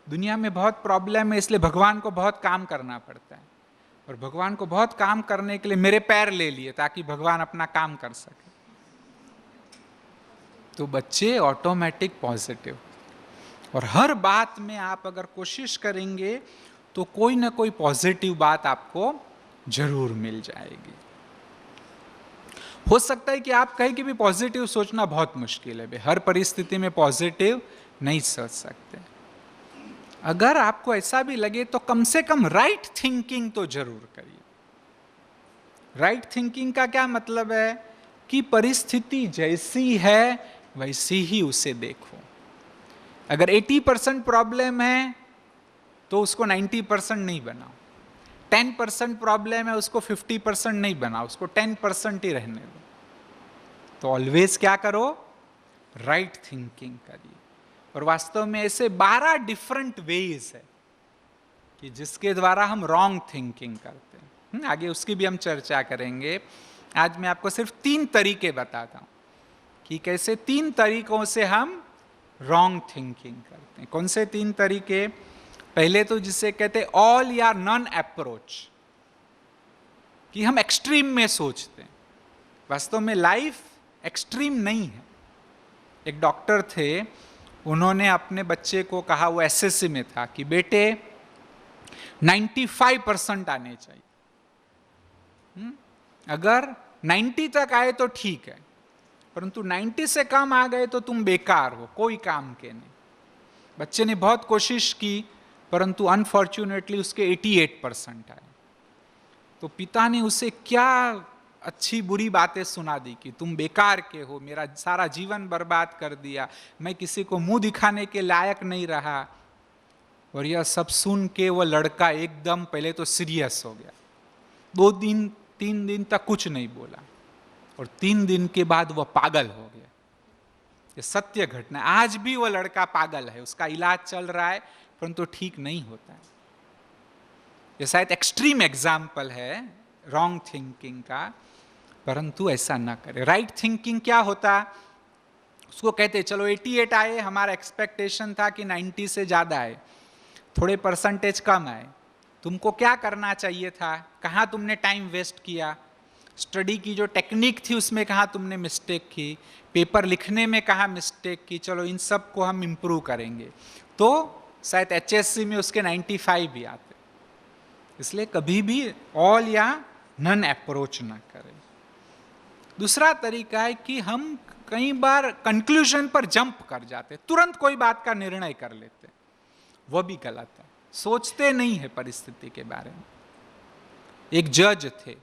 दुनिया में बहुत प्रॉब्लम है, इसलिए भगवान को बहुत काम करना पड़ता है, और भगवान को बहुत काम करने के लिए मेरे पैर ले लिए ताकि भगवान अपना काम कर सके। तो बच्चे ऑटोमेटिक पॉजिटिव, और हर बात में आप अगर कोशिश करेंगे तो कोई ना कोई पॉजिटिव बात आपको जरूर मिल जाएगी। हो सकता है कि आप कहें कि भी पॉजिटिव सोचना बहुत मुश्किल है, हर परिस्थिति में पॉजिटिव नहीं सोच सकते। अगर आपको ऐसा भी लगे तो कम से कम राइट थिंकिंग तो जरूर करिए। राइट थिंकिंग का क्या मतलब है कि परिस्थिति जैसी है वैसी ही उसे देखो। अगर 80% प्रॉब्लम है तो उसको 90% नहीं बनाओ, 10% प्रॉब्लम है उसको 50% नहीं बनाओ, उसको 10% ही रहने दो। तो ऑलवेज क्या करो, राइट थिंकिंग करिए। और वास्तव में ऐसे 12 डिफरेंट वेज है कि जिसके द्वारा हम रॉन्ग थिंकिंग करते हैं। आगे उसकी भी हम चर्चा करेंगे। आज मैं आपको सिर्फ 3 तरीके बताता हूं कि कैसे 3 तरीकों से हम रॉन्ग थिंकिंग करते हैं। कौन से 3 तरीके? पहले तो जिसे कहते हैं ऑल या नन अप्रोच, कि हम एक्सट्रीम में सोचते हैं। वास्तव में लाइफ एक्सट्रीम नहीं है। एक डॉक्टर थे, उन्होंने अपने बच्चे को कहा, वो एसएससी में था, कि बेटे 95% आने चाहिए। अगर 90 तक आए तो ठीक है, परंतु 90 से कम आ गए तो तुम बेकार हो, कोई काम के नहीं। बच्चे ने बहुत कोशिश की, परंतु अनफॉर्चुनेटली उसके 88% आए। तो पिता ने उसे क्या अच्छी बुरी बातें सुना दी कि तुम बेकार के हो, मेरा सारा जीवन बर्बाद कर दिया, मैं किसी को मुंह दिखाने के लायक नहीं रहा। और यह सब सुन के वो लड़का एकदम पहले तो सीरियस हो गया। 2 दिन 3 दिन तक कुछ नहीं बोला, और 3 दिन के बाद वह पागल हो गया। ये सत्य घटना। आज भी वह लड़का पागल है, उसका इलाज चल रहा है, परंतु ठीक नहीं होता है। ये शायद एक्सट्रीम एग्जाम्पल है रॉन्ग थिंकिंग का, परंतु ऐसा ना करें। राइट थिंकिंग क्या होता, उसको कहते चलो 88 आए, हमारा एक्सपेक्टेशन था कि 90 से ज्यादा आए, थोड़े परसेंटेज कम आए, तुमको क्या करना चाहिए था, कहाँ तुमने टाइम वेस्ट किया, स्टडी की जो टेक्निक थी उसमें कहाँ तुमने मिस्टेक की, पेपर लिखने में कहाँ मिस्टेक की, चलो इन सब को हम इम्प्रूव करेंगे। तो शायद एचएससी में उसके 95 भी आते। इसलिए कभी भी ऑल या नन अप्रोच ना करें। दूसरा तरीका है कि हम कई बार कंक्लूजन पर जंप कर जाते, तुरंत कोई बात का निर्णय कर लेते, वह भी गलत है। सोचते नहीं है परिस्थिति के बारे में। एक जज थे,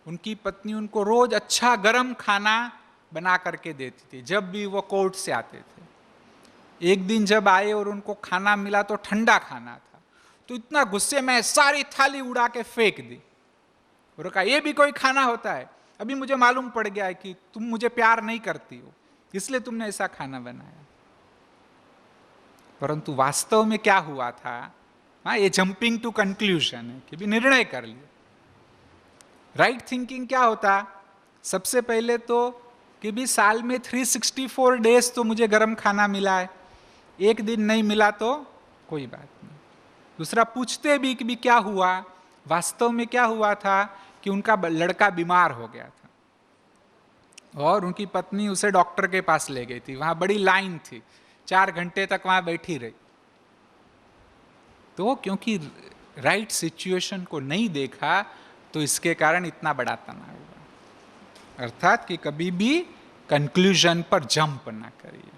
उनकी पत्नी उनको रोज अच्छा गरम खाना बना करके देती थी जब भी वो कोर्ट से आते थे। एक दिन जब आए और उनको खाना मिला तो ठंडा खाना था, तो इतना गुस्से में सारी थाली उड़ा के फेंक दी और कहा, यह भी कोई खाना होता है? अभी मुझे मालूम पड़ गया है कि तुम मुझे प्यार नहीं करती हो, इसलिए तुमने ऐसा खाना बनाया। परंतु वास्तव में क्या हुआ था, हाँ, ये जंपिंग टू कंक्लूजन है कि भी निर्णय कर लिया। राइट थिंकिंग क्या होता, सबसे पहले तो कि भी साल में 364 डेज तो मुझे गर्म खाना मिला है, एक दिन नहीं मिला तो कोई बात नहीं। दूसरा, पूछते भी कि भी क्या हुआ, वास्तव में क्या हुआ था कि उनका लड़का बीमार हो गया था और उनकी पत्नी उसे डॉक्टर के पास ले गई थी। वहां बड़ी लाइन थी, 4 घंटे तक वहां बैठी रही। तो क्योंकि राइट सिचुएशन को नहीं देखा तो इसके कारण इतना बड़ा तनाव हुआ। अर्थात कि कभी भी कंक्लूजन पर जंप ना करिए।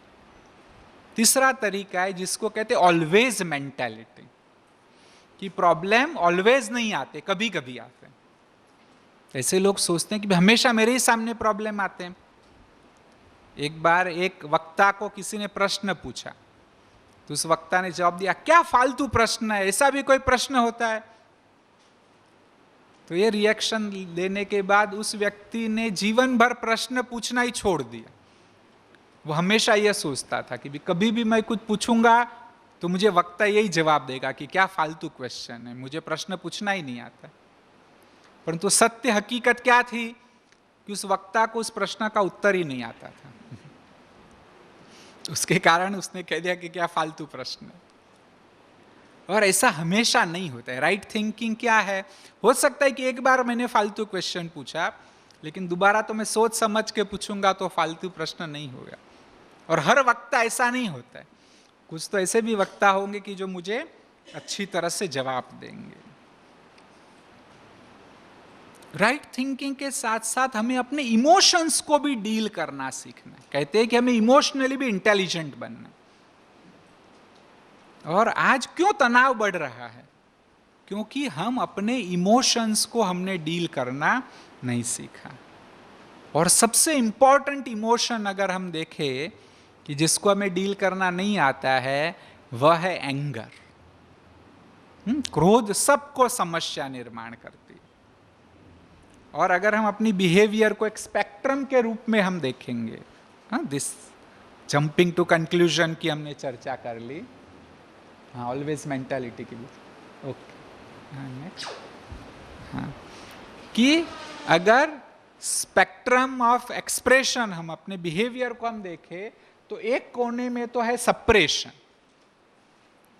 तीसरा तरीका है जिसको कहते हैं ऑलवेज मेंटालिटी, कि प्रॉब्लम ऑलवेज नहीं आते, कभी कभी आते हैं। ऐसे लोग सोचते हैं कि हमेशा मेरे ही सामने प्रॉब्लम आते हैं। एक बार एक वक्ता को किसी ने प्रश्न पूछा तो उस वक्ता ने जवाब दिया, क्या फालतू प्रश्न है, ऐसा भी कोई प्रश्न होता है? तो ये रिएक्शन देने के बाद उस व्यक्ति ने जीवन भर प्रश्न पूछना ही छोड़ दिया। वो हमेशा यह सोचता था कि कभी भी मैं कुछ पूछूंगा तो मुझे वक्ता यही जवाब देगा कि क्या फालतू क्वेश्चन है, मुझे प्रश्न पूछना ही नहीं आता। परंतु सत्य हकीकत क्या थी कि उस वक्ता को उस प्रश्न का उत्तर ही नहीं आता था। उसके कारण उसने कह दिया कि क्या फालतू प्रश्न है। और ऐसा हमेशा नहीं होता है। राइट थिंकिंग क्या है? हो सकता है कि एक बार मैंने फालतू क्वेश्चन पूछा, लेकिन दोबारा तो मैं सोच समझ के पूछूंगा तो फालतू प्रश्न नहीं होगा। और हर वक्ता ऐसा नहीं होता है। कुछ तो ऐसे भी वक्ता होंगे कि जो मुझे अच्छी तरह से जवाब देंगे। राइट थिंकिंग के साथ साथ हमें अपने इमोशंस को भी डील करना सीखना है। कहते हैं कि हमें इमोशनली भी इंटेलिजेंट बनना है। और आज क्यों तनाव बढ़ रहा है? क्योंकि हम अपने इमोशंस को हमने डील करना नहीं सीखा। और सबसे इंपॉर्टेंट इमोशन अगर हम देखें कि जिसको हमें डील करना नहीं आता है, वह है एंगर। क्रोध सबको समस्या निर्माण करती है। और अगर हम अपनी बिहेवियर को एक स्पेक्ट्रम के रूप में हम देखेंगे, दिस जंपिंग टू कंक्लूजन की हमने चर्चा कर ली। हाँ, ऑलवेज मेंटालिटी की भी। ओके, हाँ नेक्स्ट। हाँ, कि अगर स्पेक्ट्रम ऑफ एक्सप्रेशन हम अपने बिहेवियर को हम देखें तो एक कोने में तो है सप्रेशन।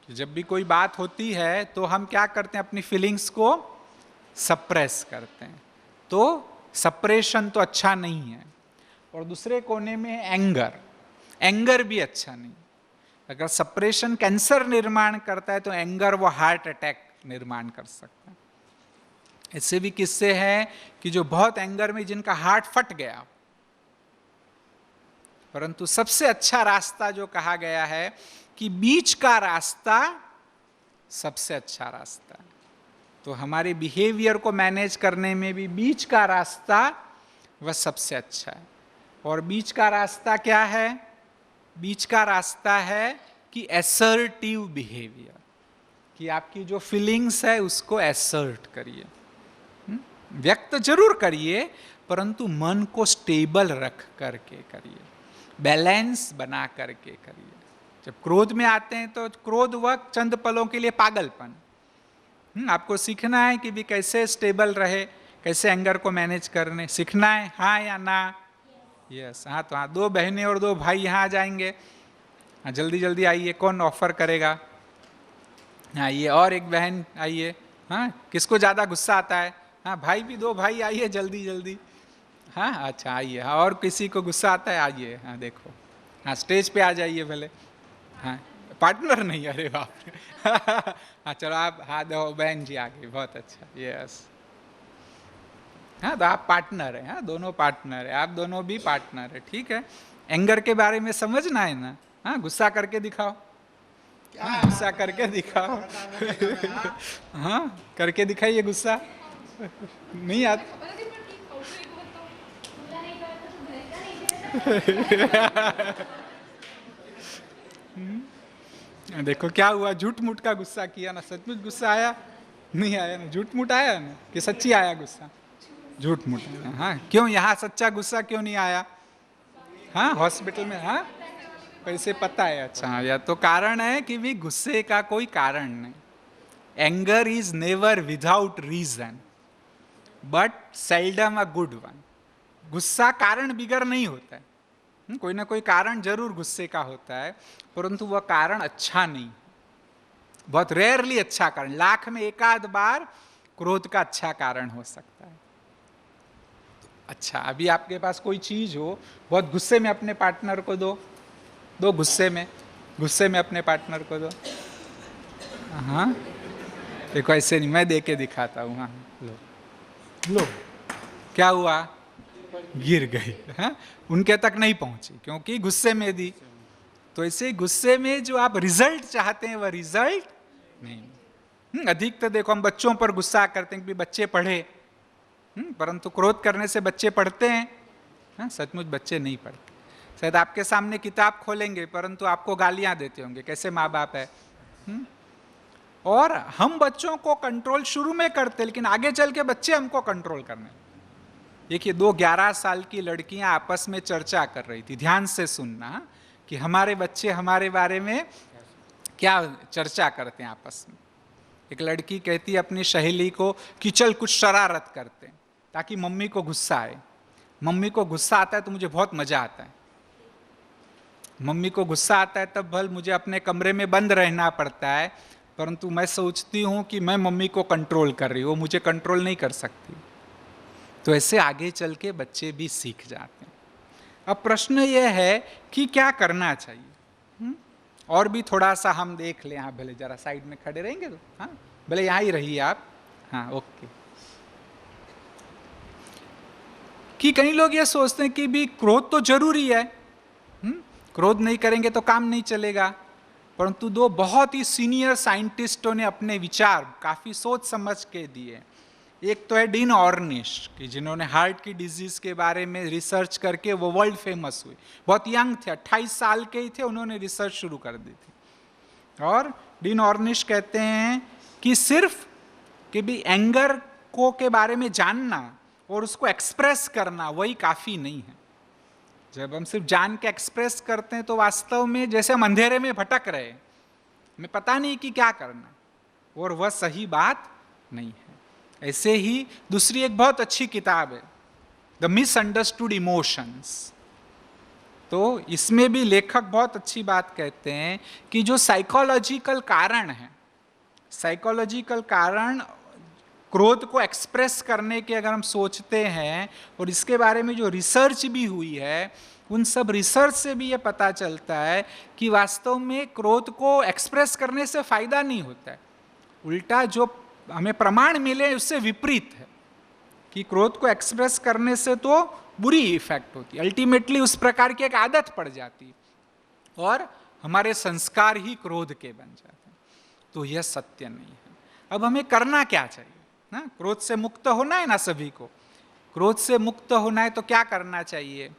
जब भी कोई बात होती है तो हम क्या करते हैं? अपनी फीलिंग्स को सप्रेस करते हैं। तो सप्रेशन तो अच्छा नहीं है। और दूसरे कोने में एंगर। एंगर भी अच्छा नहीं। अगर सप्रेशन कैंसर निर्माण करता है तो एंगर वो हार्ट अटैक निर्माण कर सकता है। ऐसे भी किस्से हैं कि जो बहुत एंगर में जिनका हार्ट फट गया, परंतु सबसे अच्छा रास्ता जो कहा गया है कि बीच का रास्ता सबसे अच्छा रास्ता है। तो हमारे बिहेवियर को मैनेज करने में भी बीच का रास्ता वह सबसे अच्छा है। और बीच का रास्ता क्या है? बीच का रास्ता है कि असर्टिव बिहेवियर, कि आपकी जो फीलिंग्स है उसको असर्ट करिए, व्यक्त जरूर करिए, परंतु मन को स्टेबल रख करके करिए, बैलेंस बना करके करिए। जब क्रोध में आते हैं तो क्रोध वह चंद पलों के लिए पागलपन। आपको सीखना है कि भी कैसे स्टेबल रहे, कैसे एंगर को मैनेज करने सीखना है। हाँ या ना? यस। हाँ, तो हाँ, 2 बहनें और 2 भाई यहाँ आ जाएंगे। हाँ, जल्दी जल्दी आइए, कौन ऑफर करेगा? हाँ, ये और एक बहन आइए। हाँ, किसको ज़्यादा गुस्सा आता है? हाँ, भाई भी 2 भाई आइए जल्दी जल्दी। हाँ, अच्छा आइए। हाँ, और किसी को गुस्सा आता है? आइए। हाँ, देखो। हाँ, स्टेज पे आ जाइए भले। हाँ, पार्टनर नहीं, अरे बाप रे। हाँ, चलो आप, हाँ दो बहन जी आ गई, बहुत अच्छा। यस। हाँ, तो आप पार्टनर है। हाँ, दोनों पार्टनर है, आप दोनों भी पार्टनर है। ठीक है। एंगर के बारे में समझना है ना? हाँ, गुस्सा करके दिखाओ। हाँ, गुस्सा करके दिखाओ। हाँ, करके दिखाइए गुस्सा। नहीं आता? देखो क्या हुआ, झूठ मूठ का गुस्सा किया ना, सचमुच गुस्सा आया? नहीं आया ना, झूठ मूठ आया ना, कि सच्ची आया गुस्सा? झूठ मूठ आया। हाँ, क्यों यहाँ सच्चा गुस्सा क्यों नहीं आया? हाँ, हॉस्पिटल में। हाँ, कैसे पता है? अच्छा, या तो कारण है कि भी गुस्से का कोई कारण नहीं। Anger is never without reason but seldom a good one. गुस्सा कारण बिगर नहीं होता है। कोई ना कोई कारण जरूर गुस्से का होता है, परंतु वह कारण अच्छा नहीं। बहुत रेयरली अच्छा कारण, लाख में एकाध बार क्रोध का अच्छा कारण हो सकता है। अच्छा, अभी आपके पास कोई चीज हो, बहुत गुस्से में अपने पार्टनर को दो, गुस्से में अपने पार्टनर को दो। हाँ देखो, ऐसे नहीं, मैं दे के दिखाता हूँ। हाँ लो लो, क्या हुआ, गिर गई। हाँ, उनके तक नहीं पहुंची क्योंकि गुस्से में दी। तो ऐसे गुस्से में जो आप रिजल्ट चाहते हैं वह रिजल्ट नहीं। अधिक तो देखो हम बच्चों पर गुस्सा करते हैं कि बच्चे पढ़े, परंतु क्रोध करने से बच्चे पढ़ते हैं? हाँ, सचमुच बच्चे नहीं पढ़ते। शायद आपके सामने किताब खोलेंगे परंतु आपको गालियां देते होंगे, कैसे माँ बाप है। और हम बच्चों को कंट्रोल शुरू में करते, लेकिन आगे चल के बच्चे हमको कंट्रोल करने। देखिए, 2 11 साल की लड़कियां आपस में चर्चा कर रही थी, ध्यान से सुनना, कि हमारे बच्चे हमारे बारे में क्या चर्चा करते हैं आपस में। एक लड़की कहती है अपनी सहेली को कि चल कुछ शरारत करते हैं ताकि मम्मी को गुस्सा आए। मम्मी को गुस्सा आता है तो मुझे बहुत मजा आता है। मम्मी को गुस्सा आता है तब भल मुझे अपने कमरे में बंद रहना पड़ता है, परंतु मैं सोचती हूँ कि मैं मम्मी को कंट्रोल कर रही हूँ, वो मुझे कंट्रोल नहीं कर सकती। तो ऐसे आगे चल के बच्चे भी सीख जाते हैं। अब प्रश्न यह है कि क्या करना चाहिए। और भी थोड़ा सा हम देख लें। आप भले जरा साइड में खड़े रहेंगे तो, हाँ भले यहाँ ही रहिए आप। हाँ ओके। कि कई लोग ये सोचते हैं कि भी क्रोध तो जरूरी है, क्रोध नहीं करेंगे तो काम नहीं चलेगा। परंतु 2 बहुत ही सीनियर साइंटिस्टों ने अपने विचार काफी सोच समझ के दिए। एक तो है डीन ऑर्निश, कि जिन्होंने हार्ट की डिजीज के बारे में रिसर्च करके वो वर्ल्ड फेमस हुए। बहुत यंग थे, 28 साल के ही थे, उन्होंने रिसर्च शुरू कर दी थी। और डीन ऑर्निश कहते हैं कि सिर्फ कि भी एंगर को के बारे में जानना और उसको एक्सप्रेस करना वही काफी नहीं है। जब हम सिर्फ जान के एक्सप्रेस करते हैं तो वास्तव में जैसे हम अंधेरे में भटक रहे, हमें पता नहीं कि क्या करना, और वह सही बात नहीं है। ऐसे ही दूसरी एक बहुत अच्छी किताब है, द मिसअंडरस्टूड इमोशंस। तो इसमें भी लेखक बहुत अच्छी बात कहते हैं कि जो साइकोलॉजिकल कारण है, साइकोलॉजिकल कारण क्रोध को एक्सप्रेस करने के अगर हम सोचते हैं, और इसके बारे में जो रिसर्च भी हुई है, उन सब रिसर्च से भी ये पता चलता है कि वास्तव में क्रोध को एक्सप्रेस करने से फायदा नहीं होता है। उल्टा जो हमें प्रमाण मिले उससे विपरीत है कि क्रोध को एक्सप्रेस करने से तो बुरी इफेक्ट होती है, अल्टीमेटली उस प्रकार की एक आदत पड़ जाती है और हमारे संस्कार ही क्रोध के बन जाते हैं। तो यह सत्य नहीं है। अब हमें करना क्या चाहिए ना? क्रोध से मुक्त होना है ना सभी को। क्रोध से मुक्त होना है तो क्या करना चाहिए?